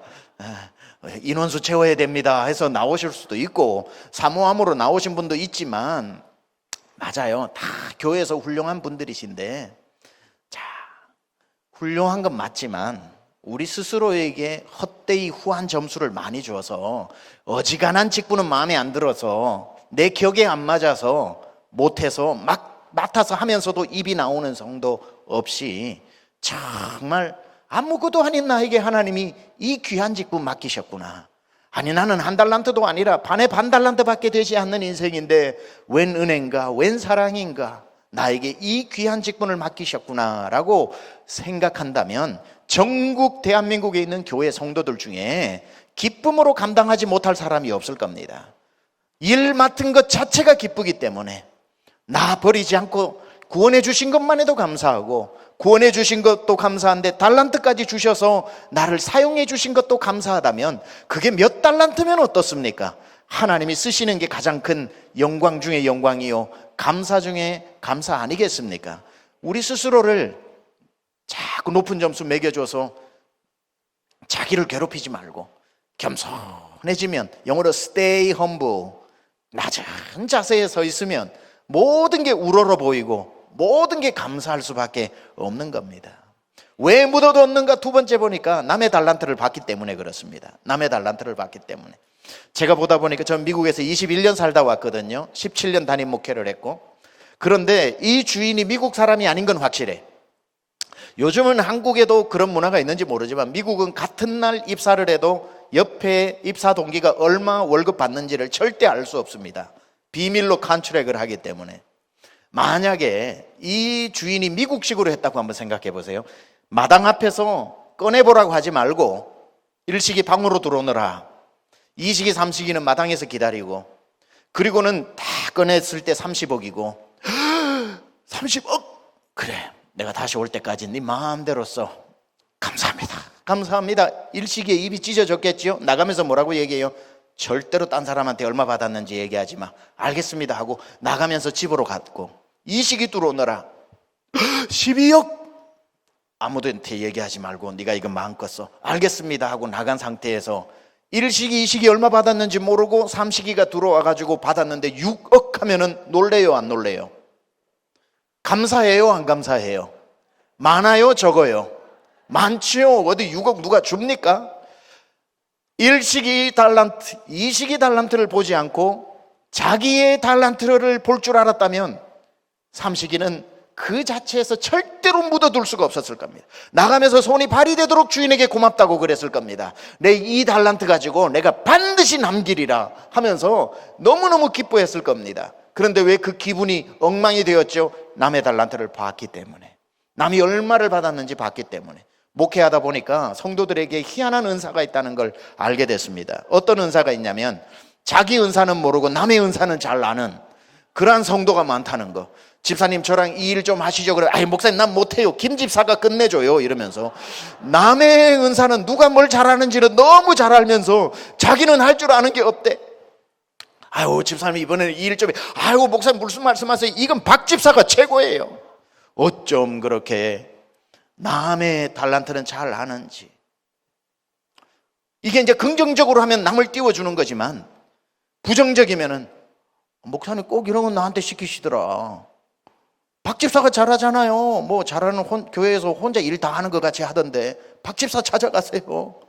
인원수 채워야 됩니다 해서 나오실 수도 있고 사모함으로 나오신 분도 있지만 맞아요. 다 교회에서 훌륭한 분들이신데 자 훌륭한 건 맞지만 우리 스스로에게 헛되이 후한 점수를 많이 주어서 어지간한 직분은 마음에 안 들어서 내 격에 안 맞아서 못해서 막 맡아서 하면서도 입이 나오는 성도 없이 정말 아무것도 아닌 나에게 하나님이 이 귀한 직분 맡기셨구나. 아니 나는 한 달란트도 아니라 반의 반 달란트밖에 되지 않는 인생인데 웬 은혜인가 웬 사랑인가 나에게 이 귀한 직분을 맡기셨구나 라고 생각한다면 전국 대한민국에 있는 교회 성도들 중에 기쁨으로 감당하지 못할 사람이 없을 겁니다. 일 맡은 것 자체가 기쁘기 때문에 나 버리지 않고 구원해 주신 것만 해도 감사하고 구원해 주신 것도 감사한데 달란트까지 주셔서 나를 사용해 주신 것도 감사하다면 그게 몇 달란트면 어떻습니까? 하나님이 쓰시는 게 가장 큰 영광 중에 영광이요 감사 중에 감사 아니겠습니까? 우리 스스로를 자꾸 높은 점수 매겨줘서 자기를 괴롭히지 말고 겸손해지면 영어로 stay humble 낮은 자세에 서 있으면 모든 게 우러러 보이고 모든 게 감사할 수밖에 없는 겁니다. 왜 묻어뒀는가 두 번째 보니까 남의 달란트를 받기 때문에 그렇습니다. 남의 달란트를 받기 때문에. 제가 보다 보니까 전 미국에서 21년 살다 왔거든요. 17년 담임 목회를 했고. 그런데 이 주인이 미국 사람이 아닌 건 확실해. 요즘은 한국에도 그런 문화가 있는지 모르지만 미국은 같은 날 입사를 해도 옆에 입사 동기가 얼마 월급 받는지를 절대 알 수 없습니다. 비밀로 컨트랙을 하기 때문에. 만약에 이 주인이 미국식으로 했다고 한번 생각해 보세요. 마당 앞에서 꺼내보라고 하지 말고 일식이 방으로 들어오느라 2식이 3식이는 마당에서 기다리고 그리고는 다 꺼냈을 때 30억이고 30억? 그래 내가 다시 올 때까지 네 마음대로 써. 감사합니다. 감사합니다. 일식에 입이 찢어졌겠지요. 나가면서 뭐라고 얘기해요? 절대로 딴 사람한테 얼마 받았는지 얘기하지 마. 알겠습니다 하고 나가면서 집으로 갔고 2식이 들어오느라 12억? 아무한테 얘기하지 말고 네가 이거 마음껏 써. 알겠습니다 하고 나간 상태에서 1식이 2식이 얼마 받았는지 모르고 3식이가 들어와가지고 받았는데 6억 하면은 놀래요 안 놀래요? 감사해요 안 감사해요? 많아요 적어요? 많지요. 어디 6억 누가 줍니까? 1식이 달란트, 2식이 달란트를 보지 않고 자기의 달란트를 볼 줄 알았다면 3식이는 그 자체에서 절대로 묻어둘 수가 없었을 겁니다. 나가면서 손이 발이 되도록 주인에게 고맙다고 그랬을 겁니다. 내 이 달란트 가지고 내가 반드시 남기리라 하면서 너무너무 기뻐했을 겁니다. 그런데 왜 그 기분이 엉망이 되었죠? 남의 달란트를 봤기 때문에. 남이 얼마를 받았는지 봤기 때문에. 목회하다 보니까 성도들에게 희한한 은사가 있다는 걸 알게 됐습니다. 어떤 은사가 있냐면 자기 은사는 모르고 남의 은사는 잘 아는 그러한 성도가 많다는 거. 집사님 저랑 이 일 좀 하시죠. 그래. 아이 목사님 난 못해요. 김 집사가 끝내줘요. 이러면서 남의 은사는 누가 뭘 잘하는지를 너무 잘 알면서 자기는 할 줄 아는 게 없대. 아유 집사님 이번에는 이 일 좀 해. 아유 목사님 무슨 말씀하세요. 이건 박 집사가 최고예요. 어쩜 그렇게 남의 달란트는 잘 아는지. 이게 이제 긍정적으로 하면 남을 띄워주는 거지만 부정적이면은 목사님 꼭 이런 건 나한테 시키시더라. 박 집사가 잘하잖아요. 뭐 잘하는 교회에서 혼자 일 다 하는 것 같이 하던데 박 집사 찾아가세요.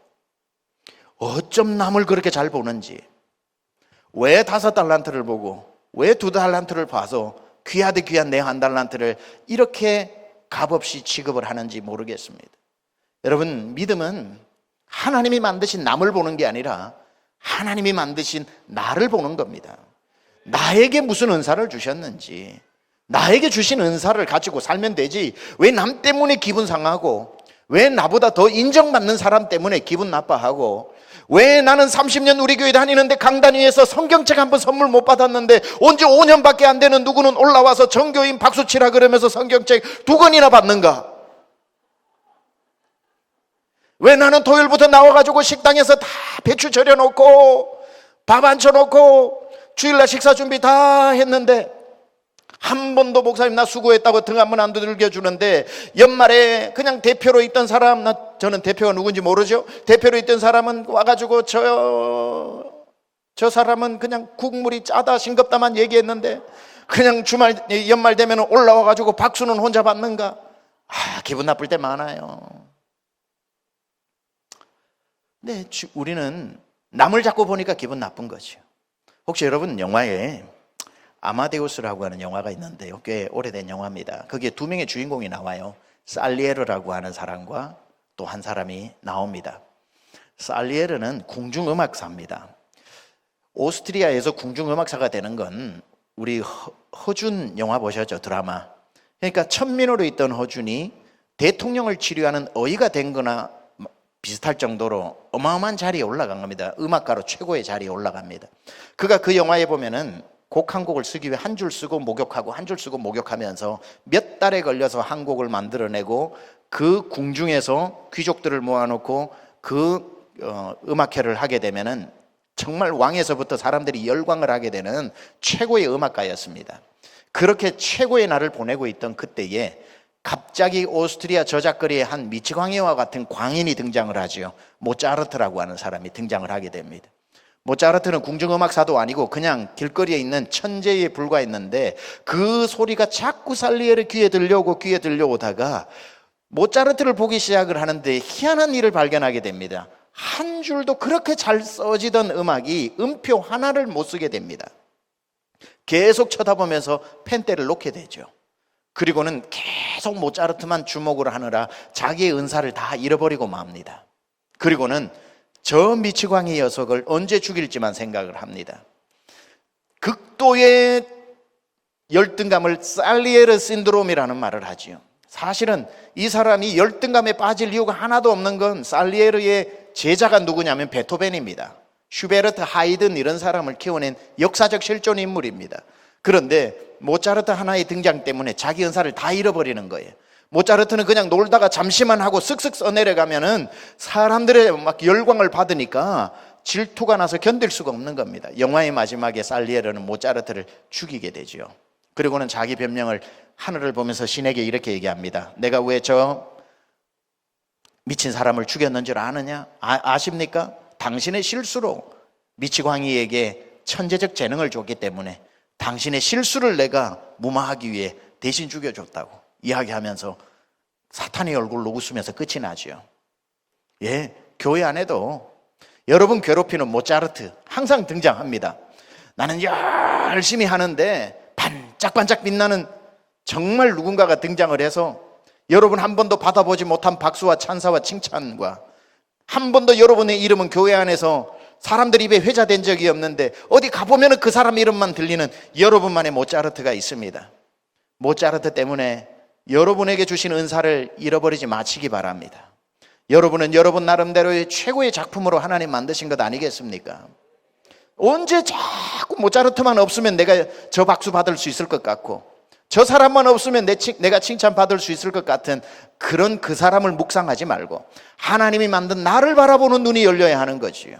어쩜 남을 그렇게 잘 보는지. 왜 5달란트를 보고 왜 2달란트를 봐서 귀하디 귀한 내 1달란트를 이렇게 값없이 취급을 하는지 모르겠습니다. 여러분 믿음은 하나님이 만드신 남을 보는 게 아니라 하나님이 만드신 나를 보는 겁니다. 나에게 무슨 은사를 주셨는지 나에게 주신 은사를 가지고 살면 되지 왜 남 때문에 기분 상하고 왜 나보다 더 인정받는 사람 때문에 기분 나빠하고 왜 나는 30년 우리 교회 다니는데 강단 위에서 성경책 한 번 선물 못 받았는데 언제 5년밖에 안 되는 누구는 올라와서 전교인 박수치라 그러면서 성경책 2권이나 받는가? 왜 나는 토요일부터 나와가지고 식당에서 다 배추 절여놓고 밥 앉혀놓고 주일날 식사 준비 다 했는데 한 번도 목사님 나 수고했다고 등 한 번 안 두들겨 주는데 연말에 그냥 대표로 있던 사람 저는 대표가 누군지 모르죠. 대표로 있던 사람은 와가지고 저 사람은 그냥 국물이 짜다 싱겁다만 얘기했는데 그냥 주말 연말 되면 올라와가지고 박수는 혼자 받는가? 기분 나쁠 때 많아요. 근데 우리는 남을 자꾸 보니까 기분 나쁜 거죠. 혹시 여러분 영화에 아마데우스라고 하는 영화가 있는데요. 꽤 오래된 영화입니다. 거기에 두 명의 주인공이 나와요. 살리에르라고 하는 사람과 또 한 사람이 나옵니다. 살리에르는 궁중음악사입니다. 오스트리아에서 궁중음악사가 되는 건 우리 허준 영화 보셨죠? 드라마. 그러니까 천민으로 있던 허준이 대통령을 치료하는 어이가 된 거나 비슷할 정도로 어마어마한 자리에 올라간 겁니다. 음악가로 최고의 자리에 올라갑니다. 그가 그 영화에 보면은 곡 한 곡을 쓰기 위해 한 줄 쓰고 목욕하고 한 줄 쓰고 목욕하면서 몇 달에 걸려서 한 곡을 만들어내고 그 궁중에서 귀족들을 모아놓고 그 음악회를 하게 되면은 정말 왕에서부터 사람들이 열광을 하게 되는 최고의 음악가였습니다. 그렇게 최고의 날을 보내고 있던 그때에 갑자기 오스트리아 저작거리에 한 미치광이와 같은 광인이 등장을 하죠. 모차르트라고 하는 사람이 등장을 하게 됩니다. 모차르트는 궁중음악사도 아니고 그냥 길거리에 있는 천재에 불과했는데 그 소리가 자꾸 살리에르 귀에 들려오다가 모차르트를 보기 시작을 하는데 희한한 일을 발견하게 됩니다. 한 줄도 그렇게 잘 써지던 음악이 음표 하나를 못 쓰게 됩니다. 계속 쳐다보면서 펜대를 놓게 되죠. 그리고는 계속 모차르트만 주목을 하느라 자기의 은사를 다 잃어버리고 맙니다. 그리고는 저 미치광이 녀석을 언제 죽일지만 생각을 합니다. 극도의 열등감을 살리에르 신드롬이라는 말을 하지요. 사실은 이 사람이 열등감에 빠질 이유가 하나도 없는 건 살리에르의 제자가 누구냐면 베토벤입니다. 슈베르트, 하이든 이런 사람을 키워낸 역사적 실존 인물입니다. 그런데 모차르트 하나의 등장 때문에 자기 은사를 다 잃어버리는 거예요. 모차르트는 그냥 놀다가 잠시만 하고 쓱쓱 써내려가면은 사람들의 막 열광을 받으니까 질투가 나서 견딜 수가 없는 겁니다. 영화의 마지막에 살리에르는 모차르트를 죽이게 되죠. 그리고는 자기 변명을 하늘을 보면서 신에게 이렇게 얘기합니다. 내가 왜 저 미친 사람을 죽였는 줄 아느냐? 아십니까? 당신의 실수로 미치광이에게 천재적 재능을 줬기 때문에 당신의 실수를 내가 무마하기 위해 대신 죽여줬다고 이야기하면서 사탄의 얼굴로 웃으면서 끝이 나죠. 예, 교회 안에도 여러분 괴롭히는 모차르트 항상 등장합니다. 나는 열심히 하는데 반짝반짝 빛나는 정말 누군가가 등장을 해서 여러분 한 번도 받아보지 못한 박수와 찬사와 칭찬과 한 번도 여러분의 이름은 교회 안에서 사람들 입에 회자된 적이 없는데 어디 가보면 그 사람 이름만 들리는 여러분만의 모차르트가 있습니다. 모차르트 때문에 여러분에게 주신 은사를 잃어버리지 마시기 바랍니다. 여러분은 여러분 나름대로의 최고의 작품으로 하나님 만드신 것 아니겠습니까? 언제 자꾸 모차르트만 없으면 내가 저 박수 받을 수 있을 것 같고 저 사람만 없으면 내가 칭찬받을 수 있을 것 같은 그런 그 사람을 묵상하지 말고 하나님이 만든 나를 바라보는 눈이 열려야 하는 거지요.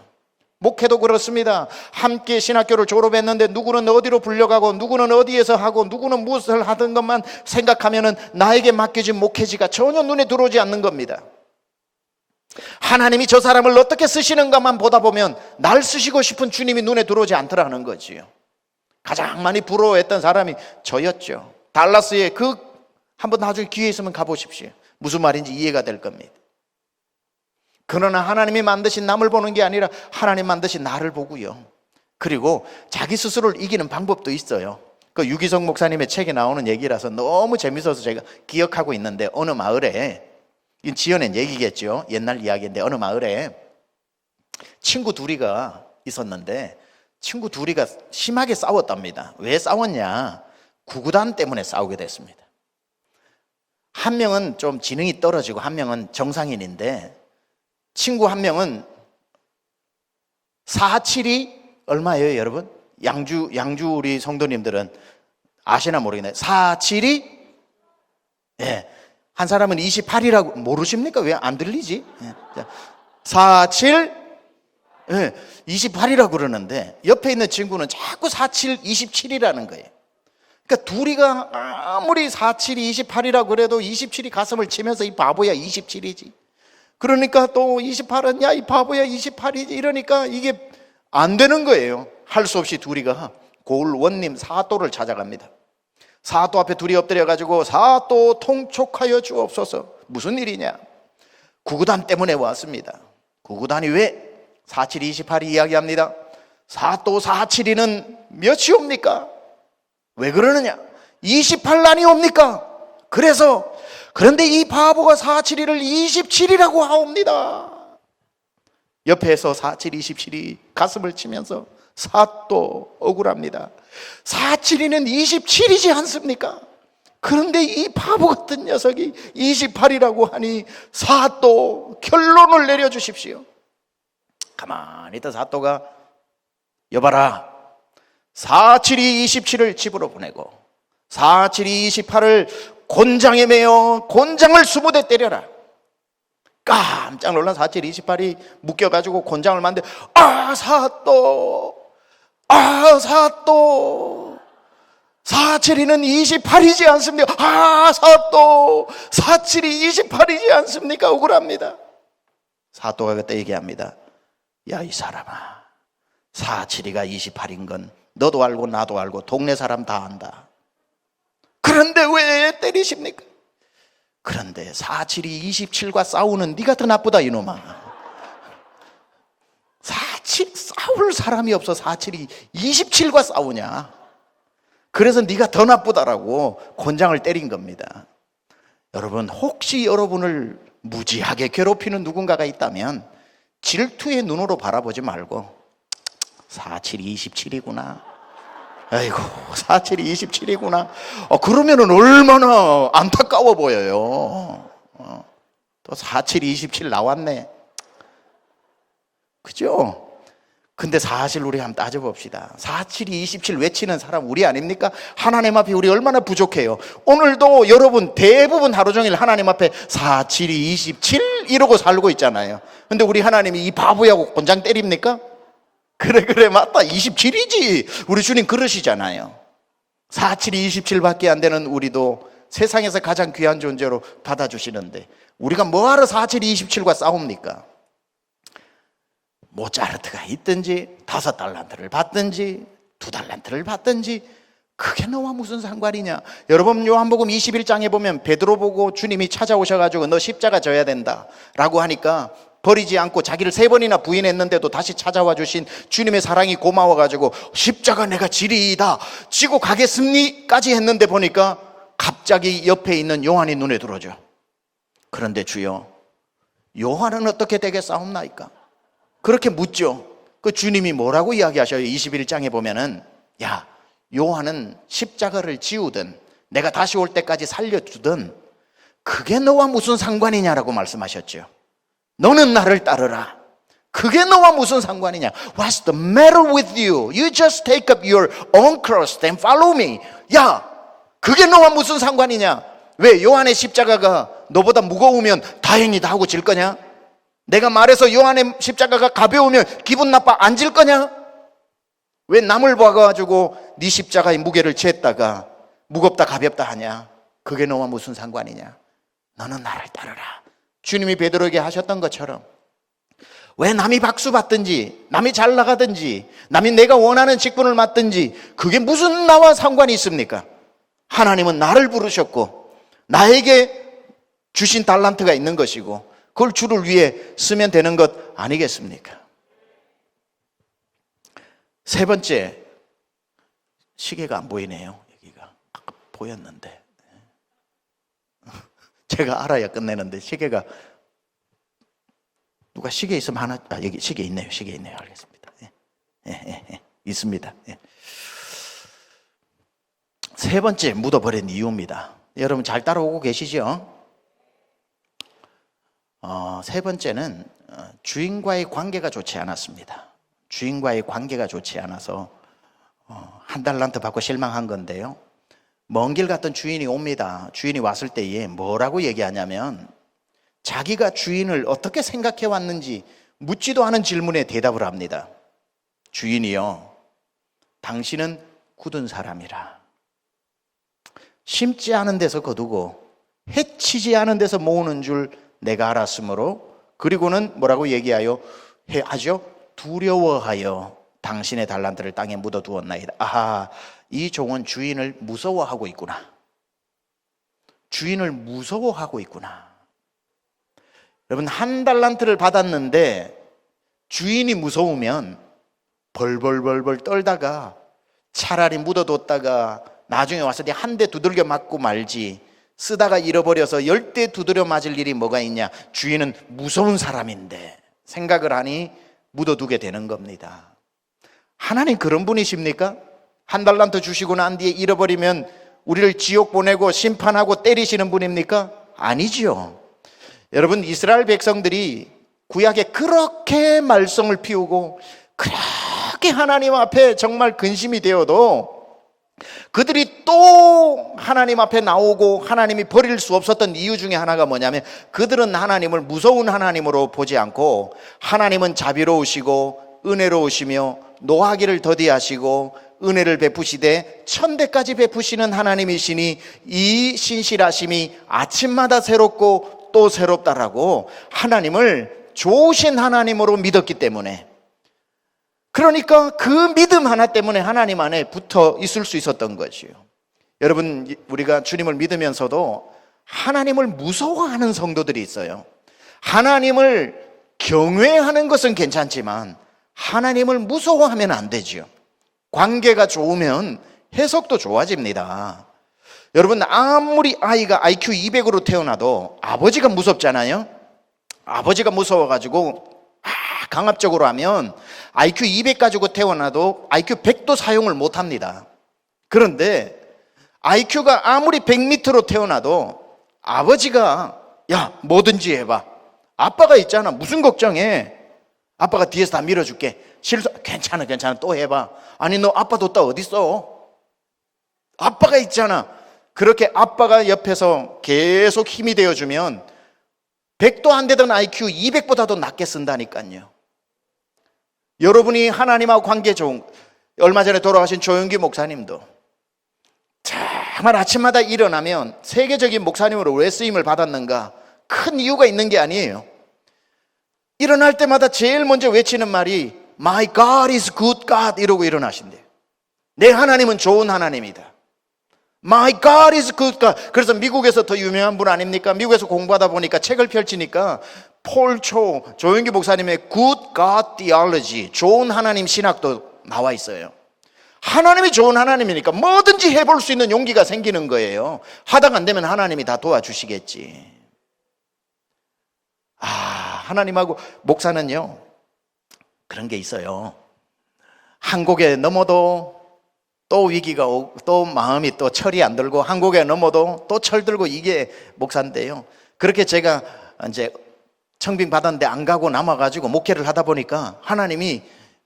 목회도 그렇습니다. 함께 신학교를 졸업했는데 누구는 어디로 불려가고 누구는 어디에서 하고 누구는 무엇을 하던 것만 생각하면은 나에게 맡겨진 목회지가 전혀 눈에 들어오지 않는 겁니다. 하나님이 저 사람을 어떻게 쓰시는가만 보다 보면 날 쓰시고 싶은 주님이 눈에 들어오지 않더라는 거지요. 가장 많이 부러워했던 사람이 저였죠. 달라스에 한번 나중에 기회 있으면 가보십시오. 무슨 말인지 이해가 될 겁니다. 그러나 하나님이 만드신 남을 보는 게 아니라 하나님 만드신 나를 보고요. 그리고 자기 스스로를 이기는 방법도 있어요. 그 유기성 목사님의 책에 나오는 얘기라서 너무 재밌어서 제가 기억하고 있는데 어느 마을에, 이건 지어낸 얘기겠죠. 옛날 이야기인데 어느 마을에 친구 둘이가 있었는데 친구 둘이가 심하게 싸웠답니다. 왜 싸웠냐? 구구단 때문에 싸우게 됐습니다. 한 명은 좀 지능이 떨어지고 한 명은 정상인인데 친구 한 명은 4,7이 얼마예요, 여러분? 양주 우리 성도님들은 아시나 모르겠네요. 4,7이 예. 한 사람은 28이라고 모르십니까? 왜 안 들리지? 예. 4,7 예. 28이라고 그러는데 옆에 있는 친구는 자꾸 4,7 27이라는 거예요. 그러니까 둘이가 아무리 4,7이 28이라고 그래도 27이 가슴을 치면서 이 바보야 27이지. 그러니까 또 28은 야 이 바보야 28이지 이러니까 이게 안 되는 거예요. 할 수 없이 둘이가 고을 원님 사또를 찾아갑니다. 사또 앞에 둘이 엎드려가지고 사또 통촉하여 주옵소서. 무슨 일이냐? 구구단 때문에 왔습니다. 구구단이 왜 4,7, 28이 이야기합니다. 사또 4,7이는 몇이옵니까? 왜 그러느냐? 28난이 옵니까? 그런데 이 바보가 472를 27이라고 하옵니다. 옆에서 4727이 가슴을 치면서 사또 억울합니다. 472는 27이지 않습니까? 그런데 이 바보 같은 녀석이 28이라고 하니 사또 결론을 내려주십시오. 가만히 있다 사또가 여봐라, 472 27을 집으로 보내고 472 28을 곤장에 매어 곤장을 20대 때려라. 깜짝 놀란 472 28이 묶여가지고 곤장을 만데 사또 472는 28이지 않습니까? 사또 472 28이지 않습니까? 억울합니다. 사또가 그때 얘기합니다. 야, 이 사람아, 472가 28인 건 너도 알고 나도 알고 동네 사람 다 안다. 그런데 왜 때리십니까? 그런데 472 27과 싸우는 네가 더 나쁘다 이놈아. 47 싸울 사람이 없어 472 27과 싸우냐. 그래서 네가 더 나쁘다라고 곤장을 때린 겁니다. 여러분, 혹시 여러분을 무지하게 괴롭히는 누군가가 있다면 질투의 눈으로 바라보지 말고 472 27이구나. 아이고, 472 27이구나. 그러면은 얼마나 안타까워 보여요. 또 472 27 나왔네. 그죠? 근데 사실 우리 한번 따져봅시다. 472 27 외치는 사람 우리 아닙니까? 하나님 앞에 우리 얼마나 부족해요. 오늘도 여러분 대부분 하루 종일 하나님 앞에 472 27 이러고 살고 있잖아요. 근데 우리 하나님이 이 바보야고 곤장 때립니까? 그래 맞다, 27이지. 우리 주님 그러시잖아요. 472 27밖에 안 되는 우리도 세상에서 가장 귀한 존재로 받아주시는데 우리가 뭐하러 472 27과 싸웁니까? 모차르트가 있든지 5달란트를 받든지 2달란트를 받든지 그게 너와 무슨 상관이냐. 여러분, 요한복음 21장에 보면 베드로 보고 주님이 찾아오셔가지고 너 십자가 져야 된다 라고 하니까 버리지 않고 자기를 3번이나 부인했는데도 다시 찾아와 주신 주님의 사랑이 고마워가지고 십자가 내가 지리이다, 지고 가겠습니까지 했는데 보니까 갑자기 옆에 있는 요한이 눈에 들어오죠. 그런데 주여, 요한은 어떻게 되겠사옵나이까? 그렇게 묻죠. 그 주님이 뭐라고 이야기하셔요? 21장에 보면은, 야, 요한은 십자가를 지우든 내가 다시 올 때까지 살려주든 그게 너와 무슨 상관이냐라고 말씀하셨죠. 너는 나를 따르라. 그게 너와 무슨 상관이냐? What's the matter with you? You just take up your own cross and follow me. 야, 그게 너와 무슨 상관이냐? 왜 요한의 십자가가 너보다 무거우면 다행이다 하고 질 거냐? 내가 말해서 요한의 십자가가 가벼우면 기분 나빠 안 질 거냐? 왜 남을 봐가지고 네 십자가의 무게를 쟀다가 무겁다 가볍다 하냐? 그게 너와 무슨 상관이냐? 너는 나를 따르라. 주님이 베드로에게 하셨던 것처럼 왜 남이 박수 받든지 남이 잘 나가든지 남이 내가 원하는 직분을 맡든지 그게 무슨 나와 상관이 있습니까? 하나님은 나를 부르셨고 나에게 주신 달란트가 있는 것이고 그걸 주를 위해 쓰면 되는 것 아니겠습니까? 세 번째, 시계가 안 보이네요. 여기가 아까 보였는데 제가 알아야 끝내는데 시계가, 누가 시계 있으면 하나, 여기 시계 있네요. 시계 있네요. 알겠습니다. 있습니다. 세 번째, 묻어버린 이유입니다. 여러분 잘 따라오고 계시죠? 세 번째는 주인과의 관계가 좋지 않았습니다. 주인과의 관계가 좋지 않아서 한 달란트 받고 실망한 건데요. 먼 길 갔던 주인이 옵니다. 주인이 왔을 때에 뭐라고 얘기하냐면 자기가 주인을 어떻게 생각해 왔는지 묻지도 않은 질문에 대답을 합니다. 주인이요, 당신은 굳은 사람이라 심지 않은 데서 거두고 해치지 않은 데서 모으는 줄 내가 알았으므로, 그리고는 뭐라고 얘기하여 하죠? 두려워하여 당신의 달란트를 땅에 묻어두었나이다. 아하, 이 종은 주인을 무서워하고 있구나. 주인을 무서워하고 있구나. 여러분, 한 달란트를 받았는데 주인이 무서우면 벌벌벌벌 떨다가 차라리 묻어뒀다가 나중에 와서 한 대 두들겨 맞고 말지, 쓰다가 잃어버려서 10대 두드려 맞을 일이 뭐가 있냐. 주인은 무서운 사람인데 생각을 하니 묻어두게 되는 겁니다. 하나님 그런 분이십니까? 한 달란트 주시고 난 뒤에 잃어버리면 우리를 지옥 보내고 심판하고 때리시는 분입니까? 아니지요. 여러분, 이스라엘 백성들이 구약에 그렇게 말썽을 피우고 그렇게 하나님 앞에 정말 근심이 되어도 그들이 또 하나님 앞에 나오고 하나님이 버릴 수 없었던 이유 중에 하나가 뭐냐면, 그들은 하나님을 무서운 하나님으로 보지 않고 하나님은 자비로우시고 은혜로우시며 노하기를 더디하시고 은혜를 베푸시되 천대까지 베푸시는 하나님이시니 이 신실하심이 아침마다 새롭고 또 새롭다라고 하나님을 좋으신 하나님으로 믿었기 때문에, 그러니까 그 믿음 하나 때문에 하나님 안에 붙어 있을 수 있었던 것이요. 여러분, 우리가 주님을 믿으면서도 하나님을 무서워하는 성도들이 있어요. 하나님을 경외하는 것은 괜찮지만 하나님을 무서워하면 안 되지요. 관계가 좋으면 해석도 좋아집니다. 여러분, 아무리 아이가 IQ 200으로 태어나도 아버지가 무섭잖아요. 아버지가 무서워가지고 강압적으로 하면 IQ 200 가지고 태어나도 IQ 100도 사용을 못합니다. 그런데 IQ가 아무리 100 밑으로 태어나도 아버지가 야, 뭐든지 해봐. 아빠가 있잖아. 무슨 걱정해. 아빠가 뒤에서 다 밀어줄게. 실수 괜찮아 또 해봐. 아니, 너 아빠 뒀다 어딨어? 아빠가 있잖아. 그렇게 아빠가 옆에서 계속 힘이 되어주면 100도 안 되던 IQ 200보다도 낮게 쓴다니까요. 여러분이 하나님하고 관계 좋은, 얼마 전에 돌아가신 조영기 목사님도 정말 아침마다 일어나면 세계적인 목사님으로 왜 쓰임을 받았는가? 큰 이유가 있는 게 아니에요. 일어날 때마다 제일 먼저 외치는 말이 My God is good God 이러고 일어나신대요. 내 하나님은 좋은 하나님이다. My God is good God. 그래서 미국에서 더 유명한 분 아닙니까? 미국에서 공부하다 보니까 책을 펼치니까 폴초 조영기 목사님의 Good God Theology, 좋은 하나님 신학도 나와 있어요. 하나님이 좋은 하나님이니까 뭐든지 해볼 수 있는 용기가 생기는 거예요. 하다가 안 되면 하나님이 다 도와주시겠지. 하나님하고 목사는요, 그런 게 있어요. 한 곡에 넘어도 또 위기가 오고 또 마음이 또 철이 안 들고, 한 곡에 넘어도 또 철 들고, 이게 목사인데요. 그렇게 제가 이제 청빙 받았는데 안 가고 남아가지고 목회를 하다 보니까 하나님이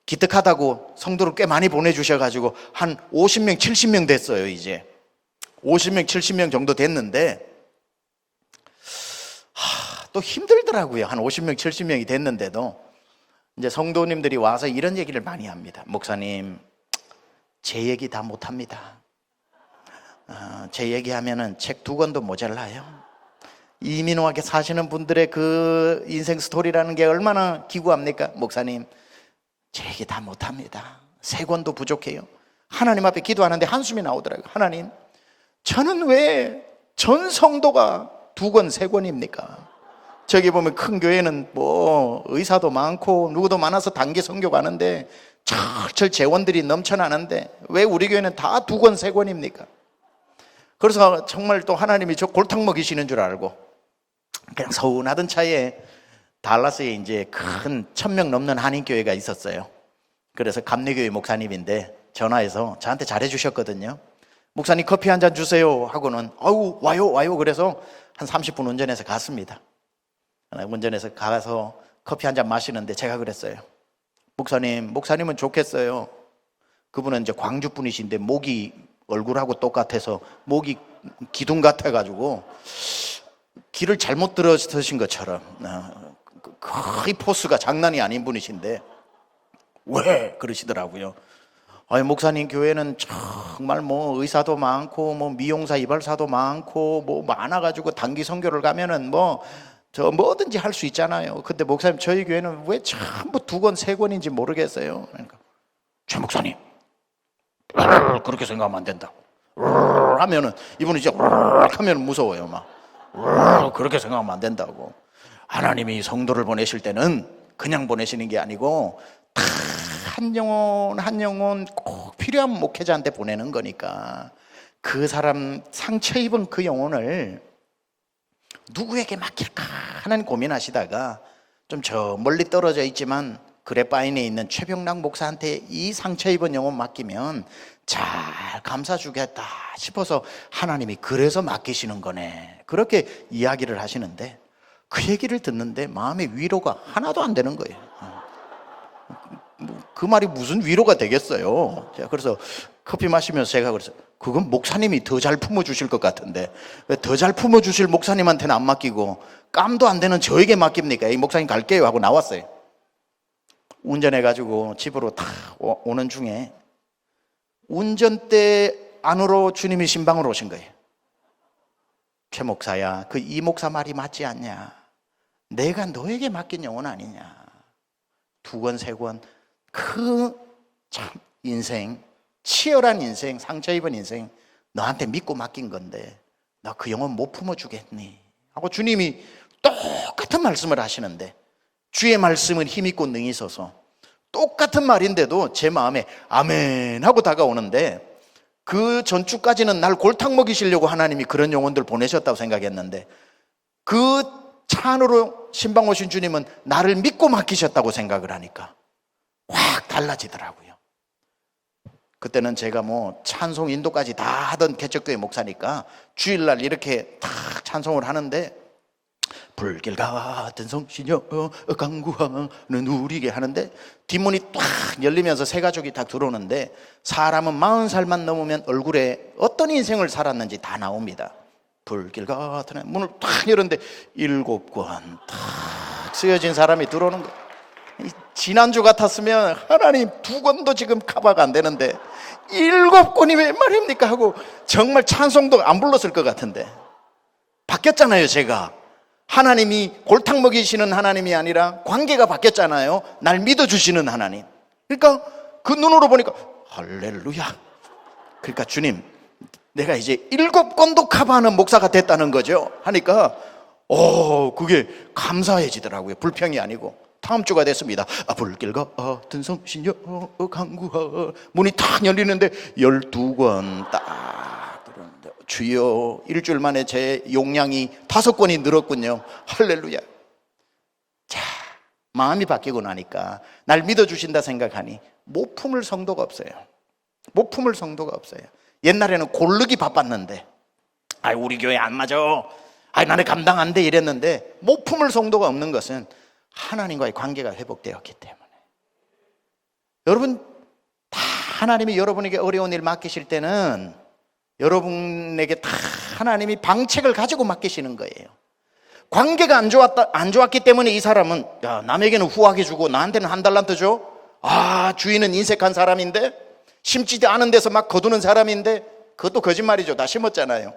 기특하다고 성도를 꽤 많이 보내주셔가지고 한 50명, 70명 됐어요. 이제 50명, 70명 정도 됐는데 또 힘들더라고요. 한 50명, 70명이 됐는데도 이제 성도님들이 와서 이런 얘기를 많이 합니다. 목사님, 제 얘기 다 못합니다. 제 얘기하면은 책 2권도 모자라요. 이민호하게 사시는 분들의 그 인생 스토리라는 게 얼마나 기구합니까? 목사님, 제 얘기 다 못합니다. 3권도 부족해요. 하나님 앞에 기도하는데 한숨이 나오더라고요. 하나님, 저는 왜 전 성도가 2권, 3권입니까? 저기 보면 큰 교회는 뭐 의사도 많고 누구도 많아서 단기 선교 가는데 철철 재원들이 넘쳐나는데 왜 우리 교회는 다 2권, 3권입니까? 그래서 정말 또 하나님이 저 골탕 먹이시는 줄 알고 그냥 서운하던 차에 달라스에 이제 큰 1000명 넘는 한인교회가 있었어요. 그래서 감리교회 목사님인데 전화해서 저한테 잘해주셨거든요. 목사님 커피 한 잔 주세요 하고는 아유 와요. 그래서 한 30분 운전해서 갔습니다. 운전해서 가서 커피 한 잔 마시는데 제가 그랬어요. 목사님은 좋겠어요. 그분은 이제 광주 분이신데 목이 얼굴하고 똑같아서 목이 기둥 같아가지고 길을 잘못 들으신 것처럼 거의 포스가 장난이 아닌 분이신데 왜 그러시더라고요. 아니, 목사님 교회는 정말 뭐 의사도 많고 뭐 미용사 이발사도 많고 뭐 많아가지고 단기 선교를 가면은 뭐든지 할 수 있잖아요. 근데 목사님, 저희 교회는 왜 전부 2권, 3권인지 모르겠어요. 그러니까 최 목사님, 그렇게 생각하면 안 된다 하면은 이분이 이제 하면 무서워요. 막 그렇게 생각하면 안 된다고. 하나님이 성도를 보내실 때는 그냥 보내시는 게 아니고 다 한 영혼 한 영혼 꼭 필요한 목회자한테 보내는 거니까 그 사람 상처 입은 그 영혼을 누구에게 맡길까 하는 고민하시다가 좀 저 멀리 떨어져 있지만 그레파인에 있는 최병락 목사한테 이 상처 입은 영혼 맡기면 잘 감싸주겠다 싶어서 하나님이 그래서 맡기시는 거네, 그렇게 이야기를 하시는데, 그 얘기를 듣는데 마음의 위로가 하나도 안 되는 거예요. 그 말이 무슨 위로가 되겠어요. 제가 그래서 커피 마시면서 제가 그래서 그건 목사님이 더 잘 품어주실 것 같은데 왜 더 잘 품어주실 목사님한테는 안 맡기고 깜도 안 되는 저에게 맡깁니까? 이 목사님 갈게요 하고 나왔어요. 운전해가지고 집으로 다 오는 중에 운전대 안으로 주님이 신방으로 오신 거예요. 최 목사야, 그 이 목사 말이 맞지 않냐? 내가 너에게 맡긴 영혼 아니냐? 2권 3권 그 참 인생, 치열한 인생, 상처 입은 인생 너한테 믿고 맡긴 건데 나 그 영혼 못 품어주겠니? 하고 주님이 똑같은 말씀을 하시는데, 주의 말씀은 힘있고 능히 있어서 똑같은 말인데도 제 마음에 아멘 하고 다가오는데, 그 전주까지는 날 골탕 먹이시려고 하나님이 그런 영혼들 보내셨다고 생각했는데 그 차 안으로 신방 오신 주님은 나를 믿고 맡기셨다고 생각을 하니까 확 달라지더라고요. 그때는 제가 뭐 찬송 인도까지 다 하던 개척교회 목사니까 주일날 이렇게 다 찬송을 하는데 불길 같은 성신여 강구하는 우리에게 하는데 뒷문이 딱 열리면서 새 가족이 딱 들어오는데 사람은 40살만 넘으면 얼굴에 어떤 인생을 살았는지 다 나옵니다. 불길 같은 문을 딱 열었는데 7권 딱 쓰여진 사람이 들어오는 거예요. 지난주 같았으면 하나님 2권도 지금 커버가 안 되는데 7권이 왜 말입니까 하고 정말 찬송도 안 불렀을 것 같은데 바뀌었잖아요. 제가 하나님이 골탕 먹이시는 하나님이 아니라 관계가 바뀌었잖아요. 날 믿어주시는 하나님. 그러니까 그 눈으로 보니까 할렐루야. 그러니까 주님, 내가 이제 7권도 커버하는 목사가 됐다는 거죠 하니까 그게 감사해지더라고요. 불평이 아니고. 다음 주가 됐습니다. 불길 같은 성신여 강구하 문이 탁 열리는데 12권 딱 들었는데 주여, 일주일 만에 제 용량이 5권이 늘었군요. 할렐루야. 자, 마음이 바뀌고 나니까 날 믿어주신다 생각하니 못 품을 성도가 없어요. 못 품을 성도가 없어요. 옛날에는 고르기 바빴는데 우리 교회 안 맞아, 나는 감당 안 돼 이랬는데 못 품을 성도가 없는 것은 하나님과의 관계가 회복되었기 때문에. 여러분, 다 하나님이 여러분에게 어려운 일 맡기실 때는 여러분에게 다 하나님이 방책을 가지고 맡기시는 거예요. 관계가 안 좋았기 때문에 이 사람은 남에게는 후하게 주고 나한테는 한 달란트 줘? 주인은 인색한 사람인데 심지도 않은 데서 막 거두는 사람인데 그것도 거짓말이죠. 다 심었잖아요.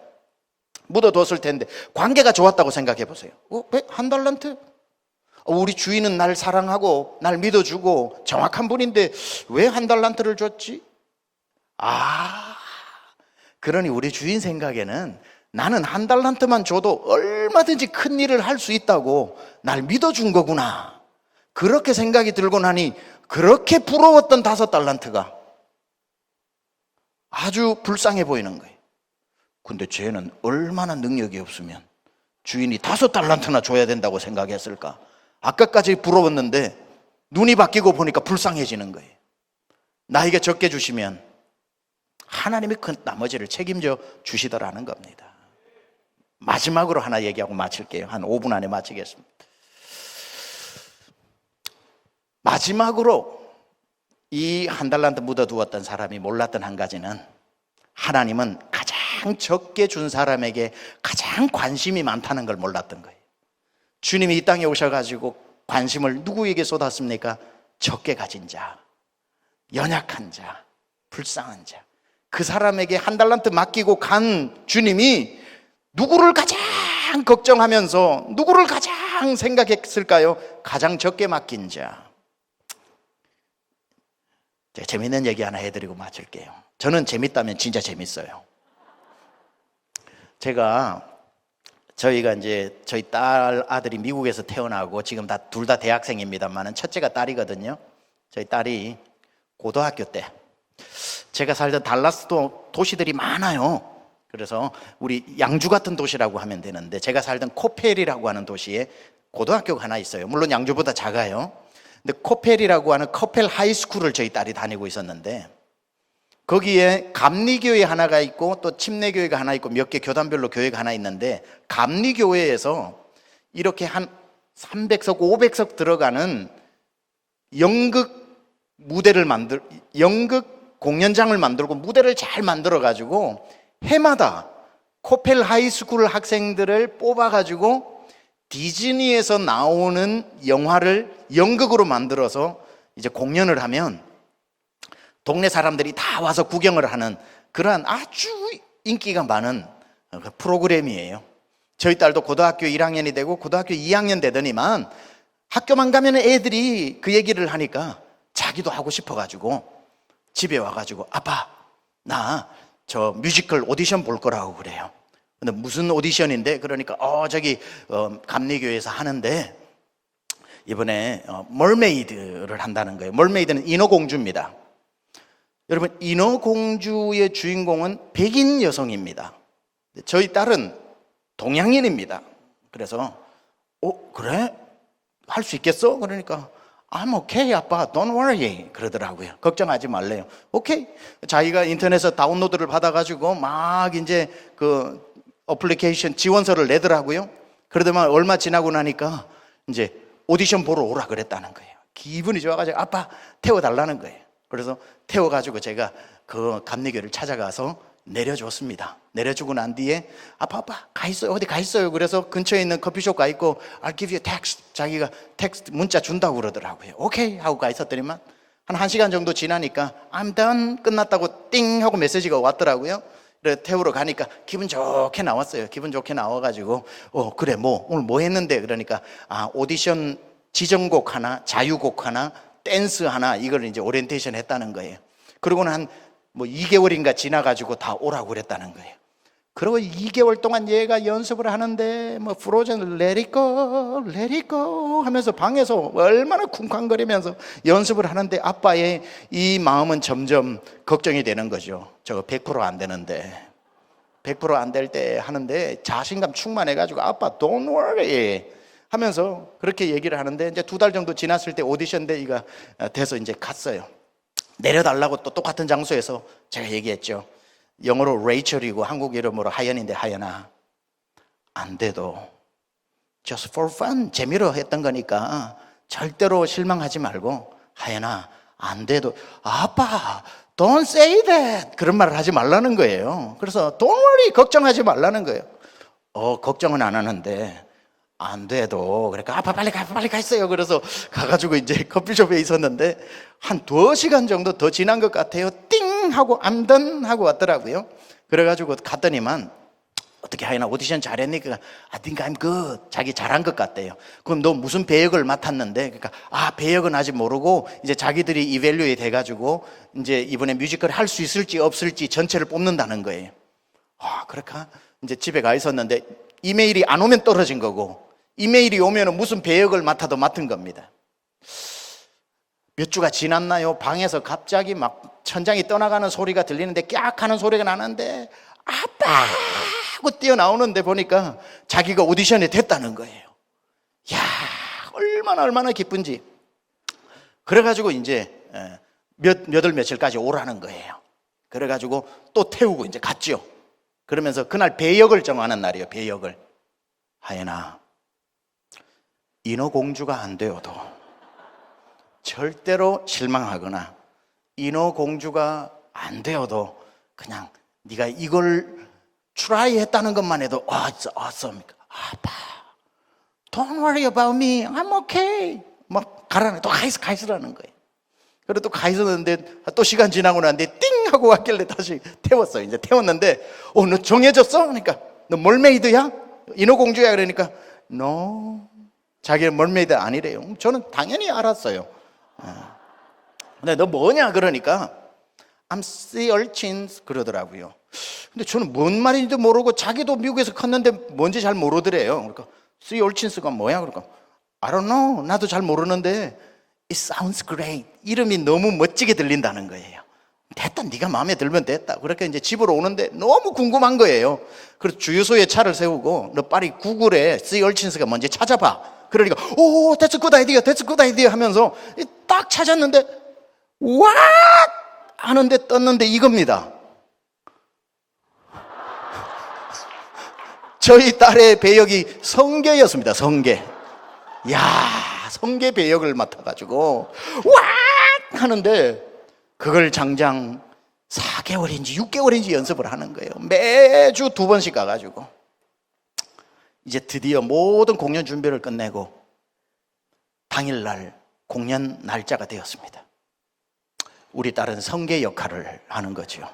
묻어뒀을 텐데 관계가 좋았다고 생각해 보세요. 왜 한 달란트? 우리 주인은 날 사랑하고 날 믿어주고 정확한 분인데 왜 한 달란트를 줬지? 그러니 우리 주인 생각에는 나는 한 달란트만 줘도 얼마든지 큰 일을 할 수 있다고 날 믿어준 거구나, 그렇게 생각이 들고 나니 그렇게 부러웠던 5달란트가 아주 불쌍해 보이는 거예요. 근데 쟤는 얼마나 능력이 없으면 주인이 5달란트나 줘야 된다고 생각했을까? 아까까지 부러웠는데 눈이 바뀌고 보니까 불쌍해지는 거예요. 나에게 적게 주시면 하나님이 그 나머지를 책임져 주시더라는 겁니다. 마지막으로 하나 얘기하고 마칠게요. 한 5분 안에 마치겠습니다. 마지막으로 이 한 달란트 묻어두었던 사람이 몰랐던 한 가지는 하나님은 가장 적게 준 사람에게 가장 관심이 많다는 걸 몰랐던 거예요. 주님이 이 땅에 오셔가지고 관심을 누구에게 쏟았습니까? 적게 가진 자, 연약한 자, 불쌍한 자. 그 사람에게 한 달란트 맡기고 간 주님이 누구를 가장 걱정하면서 누구를 가장 생각했을까요? 가장 적게 맡긴 자. 제가 재밌는 얘기 하나 해드리고 마칠게요. 저는 재밌다면 진짜 재밌어요. 저희가 이제 저희 딸 아들이 미국에서 태어나고 지금 둘 다 대학생입니다만은 첫째가 딸이거든요. 저희 딸이 고등학교 때 제가 살던 달라스도 도시들이 많아요. 그래서 우리 양주 같은 도시라고 하면 되는데, 제가 살던 코펠이라고 하는 도시에 고등학교가 하나 있어요. 물론 양주보다 작아요. 근데 코펠이라고 하는 코펠 하이스쿨을 저희 딸이 다니고 있었는데, 거기에 감리교회 하나가 있고 또 침례교회가 하나 있고 몇 개 교단별로 교회가 하나 있는데, 감리교회에서 이렇게 한 300석, 500석 들어가는 연극 공연장을 만들고 무대를 잘 만들어 가지고 해마다 코펠 하이스쿨 학생들을 뽑아 가지고 디즈니에서 나오는 영화를 연극으로 만들어서 이제 공연을 하면 동네 사람들이 다 와서 구경을 하는 그러한 아주 인기가 많은 프로그램이에요. 저희 딸도 고등학교 1학년이 되고 고등학교 2학년 되더니만 학교만 가면 애들이 그 얘기를 하니까 자기도 하고 싶어가지고 집에 와가지고 아빠 나 저 뮤지컬 오디션 볼 거라고 그래요. 근데 무슨 오디션인데? 그러니까 저기 감리교회에서 하는데 이번에 멀메이드를 한다는 거예요. 멀메이드는 인어공주입니다. 여러분, 인어공주의 주인공은 백인 여성입니다. 저희 딸은 동양인입니다. 그래서 그래? 할 수 있겠어? 그러니까 I'm okay, 아빠. Don't worry. 그러더라고요. 걱정하지 말래요. 오케이. 자기가 인터넷에서 다운로드를 받아가지고 막 이제 그 어플리케이션 지원서를 내더라고요. 그러더만 얼마 지나고 나니까 이제 오디션 보러 오라 그랬다는 거예요. 기분이 좋아가지고 아빠 태워달라는 거예요. 그래서 태워가지고 제가 그 감리교를 찾아가서 내려줬습니다. 내려주고 난 뒤에 아빠 가 있어요. 어디 가 있어요. 그래서 근처에 있는 커피숍 가 있고 I'll give you text. 자기가 텍스트 문자 준다고 그러더라고요. 오케이 하고 가 있었더니만 한 1시간 정도 지나니까 I'm done 끝났다고 띵 하고 메시지가 왔더라고요. 그래서 태우러 가니까 기분 좋게 나왔어요. 기분 좋게 나와가지고 그래 오늘 뭐 했는데? 그러니까 오디션 지정곡 하나, 자유곡 하나, 댄스 하나, 이걸 이제 오리엔테이션 했다는 거예요. 그러고는 한 2개월인가 지나가지고 다 오라고 그랬다는 거예요. 그리고 2개월 동안 얘가 연습을 하는데 프로즌 Let it go, let it go 하면서 방에서 얼마나 쿵쾅거리면서 연습을 하는데 아빠의 이 마음은 점점 걱정이 되는 거죠. 저거 100% 안 되는데 100% 안 될 때 하는데 자신감 충만해가지고 아빠 don't worry 하면서 그렇게 얘기를 하는데, 이제 2달 정도 지났을 때 오디션 데이가 돼서 이제 갔어요. 내려달라고 또 똑같은 장소에서 제가 얘기했죠. 영어로 레이첼이고 한국 이름으로 하연인데, 하연아 안 돼도 just for fun 재미로 했던 거니까 절대로 실망하지 말고, 하연아 안 돼도 아빠 don't say that 그런 말을 하지 말라는 거예요. 그래서 don't worry 걱정하지 말라는 거예요. 걱정은 안 하는데 안 돼도, 그러니까 아빠 빨리 가 있어요. 그래서 가가지고 이제 커피숍에 있었는데 한 2시간 정도 더 지난 것 같아요. 띵 하고 I'm done 하고 왔더라고요. 그래가지고 갔더니만 어떻게 하이나 오디션 잘했니? 그러니까 I think I'm good. 자기 잘한 것 같대요. 그럼 너 무슨 배역을 맡았는데? 그러니까 배역은 아직 모르고 이제 자기들이 이밸류에이트 해가지고 이제 이번에 뮤지컬 할 수 있을지 없을지 전체를 뽑는다는 거예요. 그렇게 이제 집에 가 있었는데 이메일이 안 오면 떨어진 거고, 이메일이 오면 무슨 배역을 맡아도 맡은 겁니다. 몇 주가 지났나요? 방에서 갑자기 막 천장이 떠나가는 소리가 들리는데 깍 하는 소리가 나는데 아빠 하고 뛰어나오는데 보니까 자기가 오디션이 됐다는 거예요. 야, 얼마나 기쁜지. 그래가지고 이제 며칠까지 오라는 거예요. 그래가지고 또 태우고 이제 갔죠. 그러면서 그날 배역을 정하는 날이에요. 배역을. 하연아, 인어공주가 안 되어도 절대로 실망하거나, 인어공주가 안 되어도 그냥 네가 이걸 트라이 했다는 것만 해도 it's awesome. 아빠 don't worry about me, I'm okay. 막 가라는, 또 가 있으라는 거예요. 그래 또 가 있었는데 또 시간 지나고 났는데 띵 하고 왔길래 다시 태웠어요. 이제 태웠는데 너 정해졌어? 그러니까 너 멀메이드야? 인어공주야? 그러니까 no, 자기는 멀메이드 아니래요. 저는 당연히 알았어요. 근데 너 뭐냐? 그러니까 I'm sea urchins 그러더라고요. 근데 저는 뭔 말인지도 모르고, 자기도 미국에서 컸는데 뭔지 잘 모르더래요. 그러니까 sea urchins가 뭐야? 그러니까 I don't know, 나도 잘 모르는데 It sounds great. 이름이 너무 멋지게 들린다는 거예요. 됐다, 네가 마음에 들면 됐다. 그렇게 이제 집으로 오는데 너무 궁금한 거예요. 그래서 주유소에 차를 세우고 너 빨리 구글에 씨얼친스가 뭔지 찾아봐. 그러니까 오, that's a good idea, that's a good idea 하면서 딱 찾았는데 what 하는데 떴는데 이겁니다. 저희 딸의 배역이 성게였습니다. 성게. 야, 성게 배역을 맡아가지고 와 하는데 그걸 장장 4개월인지 6개월인지 연습을 하는 거예요. 매주 2번씩 가가지고 이제 드디어 모든 공연 준비를 끝내고 당일날 공연 날짜가 되었습니다. 우리 딸은 성게 역할을 하는 거죠.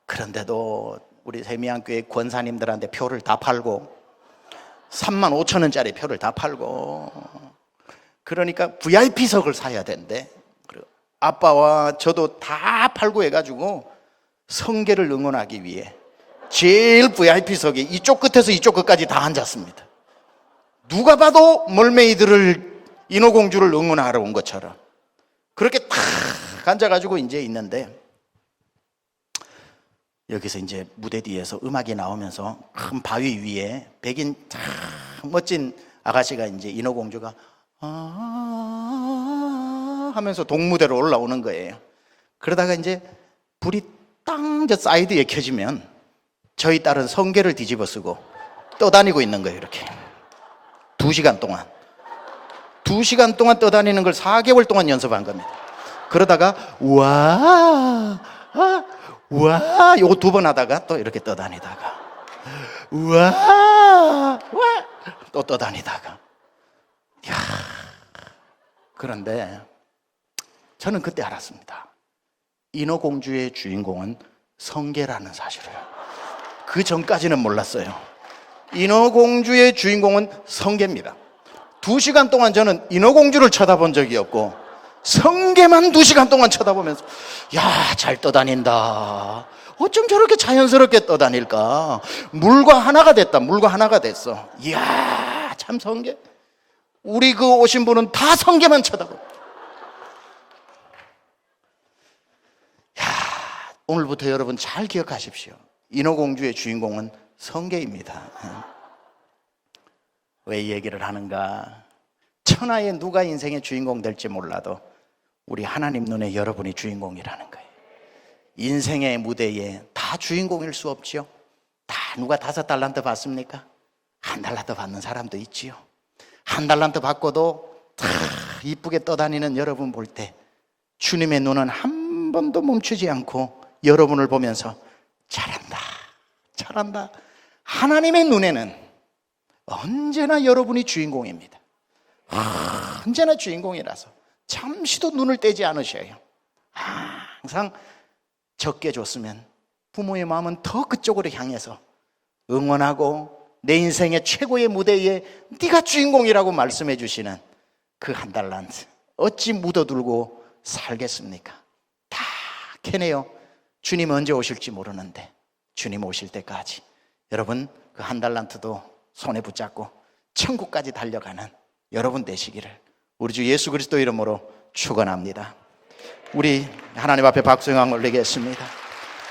그런데도 우리 세미양교회 권사님들한테 표를 다 팔고 35,000원짜리 표를 다 팔고 그러니까 VIP석을 사야 된대. 아빠와 저도 다 팔고 해가지고 성게를 응원하기 위해 제일 VIP석에 이쪽 끝에서 이쪽 끝까지 다 앉았습니다. 누가 봐도 멀메이드를 인어공주를 응원하러 온 것처럼 그렇게 탁 앉아가지고 이제 있는데 여기서 이제 무대 뒤에서 음악이 나오면서 큰 바위 위에 백인 참 멋진 아가씨가 이제 인어공주가 하면서 동무대로 올라오는 거예요. 그러다가 이제 불이 땅 저 사이드에 켜지면 저희 딸은 성게를 뒤집어 쓰고 떠다니고 있는 거예요. 이렇게 2시간 동안 2시간 동안 떠다니는 걸 4개월 동안 연습한 겁니다. 그러다가 우와 우와 요거 2번 하다가 또 이렇게 떠다니다가 우와 또 떠다니다가 야, 그런데 저는 그때 알았습니다. 인어공주의 주인공은 성게라는 사실을. 그 전까지는 몰랐어요. 인어공주의 주인공은 성게입니다. 2시간 동안 저는 인어공주를 쳐다본 적이 없고 성게만 2시간 동안 쳐다보면서 야, 잘 떠다닌다. 어쩜 저렇게 자연스럽게 떠다닐까. 물과 하나가 됐다. 물과 하나가 됐어. 이야, 참 성게. 우리 그 오신 분은 다 성게만 쳐다보고. 야, 오늘부터 여러분 잘 기억하십시오. 인어공주의 주인공은 성게입니다. 왜 이 얘기를 하는가? 천하에 누가 인생의 주인공 될지 몰라도 우리 하나님 눈에 여러분이 주인공이라는 거예요. 인생의 무대에 다 주인공일 수 없지요. 다 누가 5달란트 받습니까? 1달란트 받는 사람도 있지요. 1달란트 받고도 다 이쁘게 떠다니는 여러분 볼 때 주님의 눈은 한 번도 멈추지 않고 여러분을 보면서 잘한다, 잘한다. 하나님의 눈에는 언제나 여러분이 주인공입니다. 언제나 주인공이라서 잠시도 눈을 떼지 않으셔요. 항상 적게 줬으면 부모의 마음은 더 그쪽으로 향해서 응원하고 내 인생의 최고의 무대에 네가 주인공이라고 말씀해 주시는 그 1달란트 어찌 묻어두고 살겠습니까? 다 캐내요. 주님 언제 오실지 모르는데 주님 오실 때까지 여러분 그 1달란트도 손에 붙잡고 천국까지 달려가는 여러분 되시기를 우리 주 예수 그리스도 이름으로 축원합니다. 우리 하나님 앞에 박수영 올리겠습니다.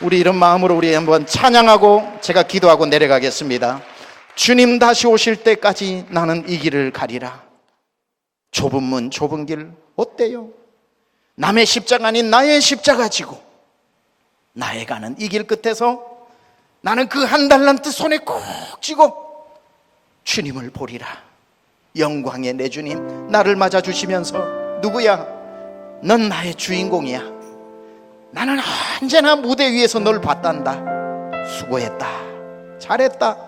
우리 이런 마음으로 우리 한번 찬양하고 제가 기도하고 내려가겠습니다. 주님 다시 오실 때까지 나는 이 길을 가리라. 좁은 문 좁은 길 어때요? 남의 십자가 아닌 나의 십자가 지고 나의 가는 이 길 끝에서 나는 그 1달란트 손에 꼭 쥐고 주님을 보리라. 영광의 내 주님 나를 맞아주시면서 누구야? 넌 나의 주인공이야. 나는 언제나 무대 위에서 널 봤단다. 수고했다, 잘했다.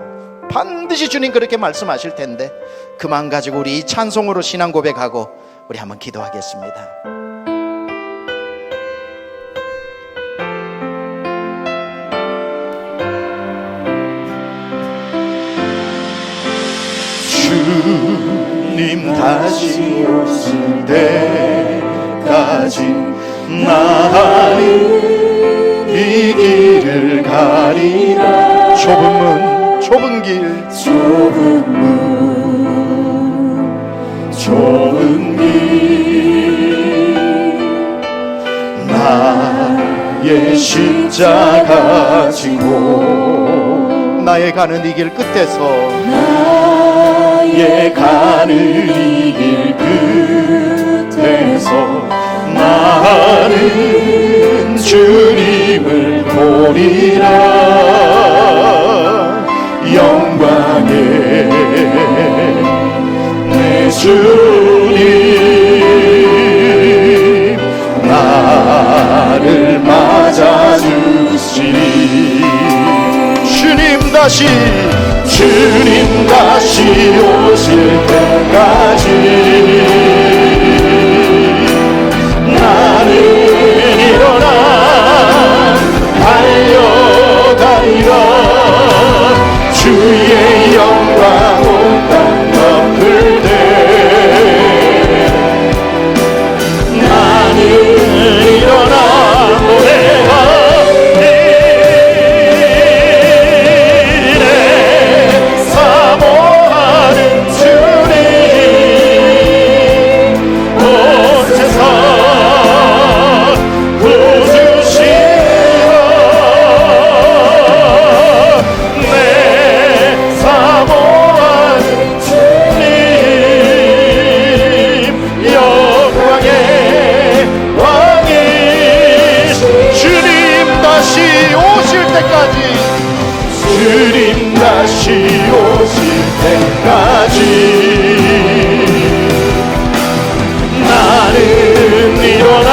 반드시 주님 그렇게 말씀하실 텐데 그만 가지고 우리 이 찬송으로 신앙 고백하고 우리 한번 기도하겠습니다. 주님 다시 오실 때까지 나는 이 길을 가리라. 좁은 문 좁은 길 좁은 길 나의 내 십자가 지고 나의 가는 이 길 끝에서 나의 가는 이 길 끝에서 나는 주님을 보리라 영광의 내 주님 나를 맞아주시니 주님 다시 오실 때까지 나는 일어나 달려가리라 주의 영광 온 땅 덮을 때 나는 일어나 노래하리네 사모하는 주님 온 세상 구주시라 내 사모하는 주님 영광의 왕이 주님 다시 오실 때까지 주님 다시 오실 때까지 나는 일어나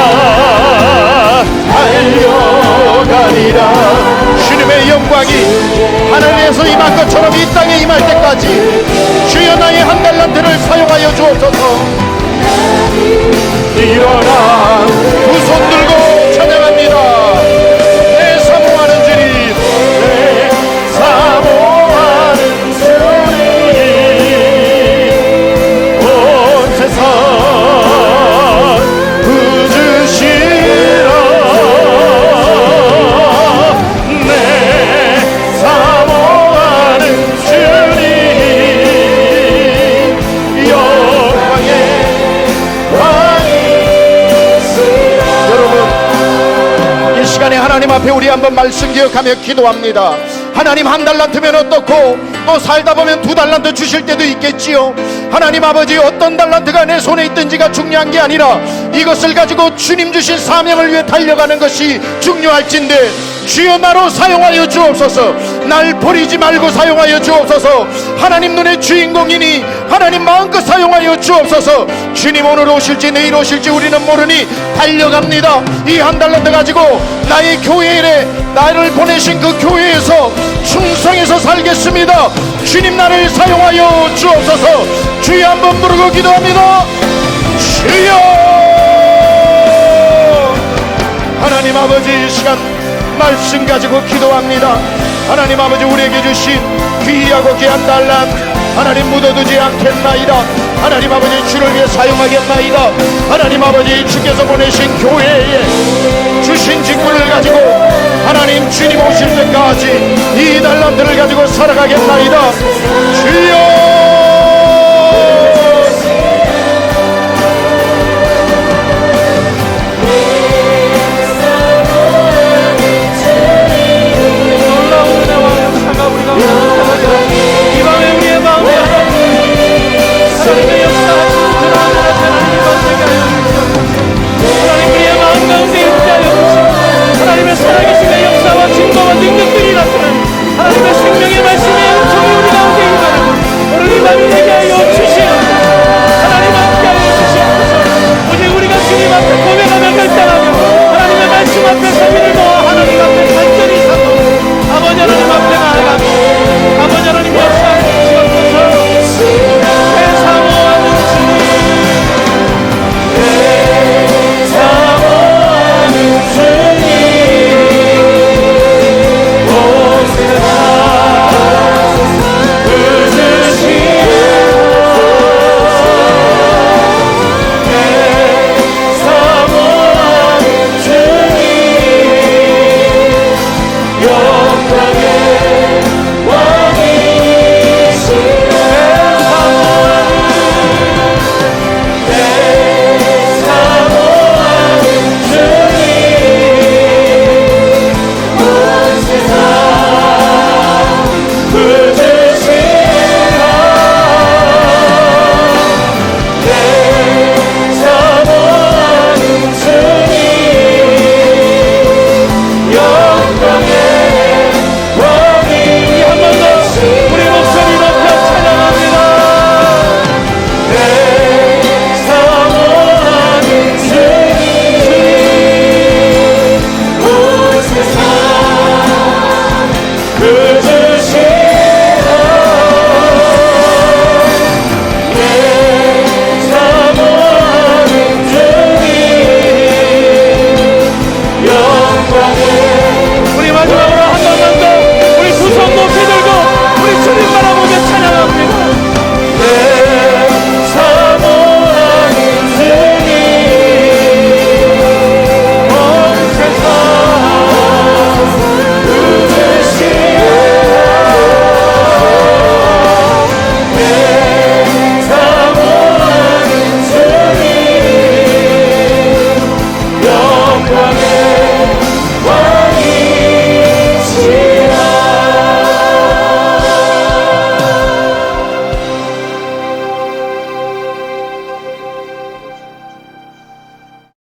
달려가리라 주님의 영광이 하늘에서 임한 것처럼 이 땅에 임할 때까지 주여 나의 한 달란트를 사용하여 주옵소서 일어나 두 손 들고 찬양합니다 내 사모하는 주님 내 사모하는 주님 온 세상 구주시라 내 사모하는 주님 영광의 여러분 이 시간에 하나님 앞에 우리 한번 말씀 기억하며 기도합니다. 하나님 한 달란트면 어떻고 또 살다 보면 두 달란트 주실 때도 있겠지요. 하나님 아버지 어떤 달란트가 내 손에 있든지가 중요한 게 아니라 이것을 가지고 주님 주신 사명을 위해 달려가는 것이 중요할진데 주여 나로 사용하여 주옵소서 날 버리지 말고 사용하여 주옵소서 하나님 눈의 주인공이니 하나님 마음껏 사용하여 주옵소서 주님 오늘 오실지 내일 오실지 우리는 모르니 달려갑니다. 이 한 달란트 가지고 나의 교회에 나를 보내신 그 교회에서 충성해서 살겠습니다. 주님 나를 사용하여 주옵소서 주여 한번 부르고 기도합니다. 주여 하나님 아버지 이 시간 말씀 가지고 기도합니다. 하나님 아버지 우리에게 주신 귀하고 귀한 달란 하나님 묻어두지 않겠나이다. 하나님 아버지 주를 위해 사용하겠나이다. 하나님 아버지 주께서 보내신 교회에 주신 직분을 가지고 하나님 주님 오실 때까지 이 달란트를 가지고 살아가겠나이다. 주여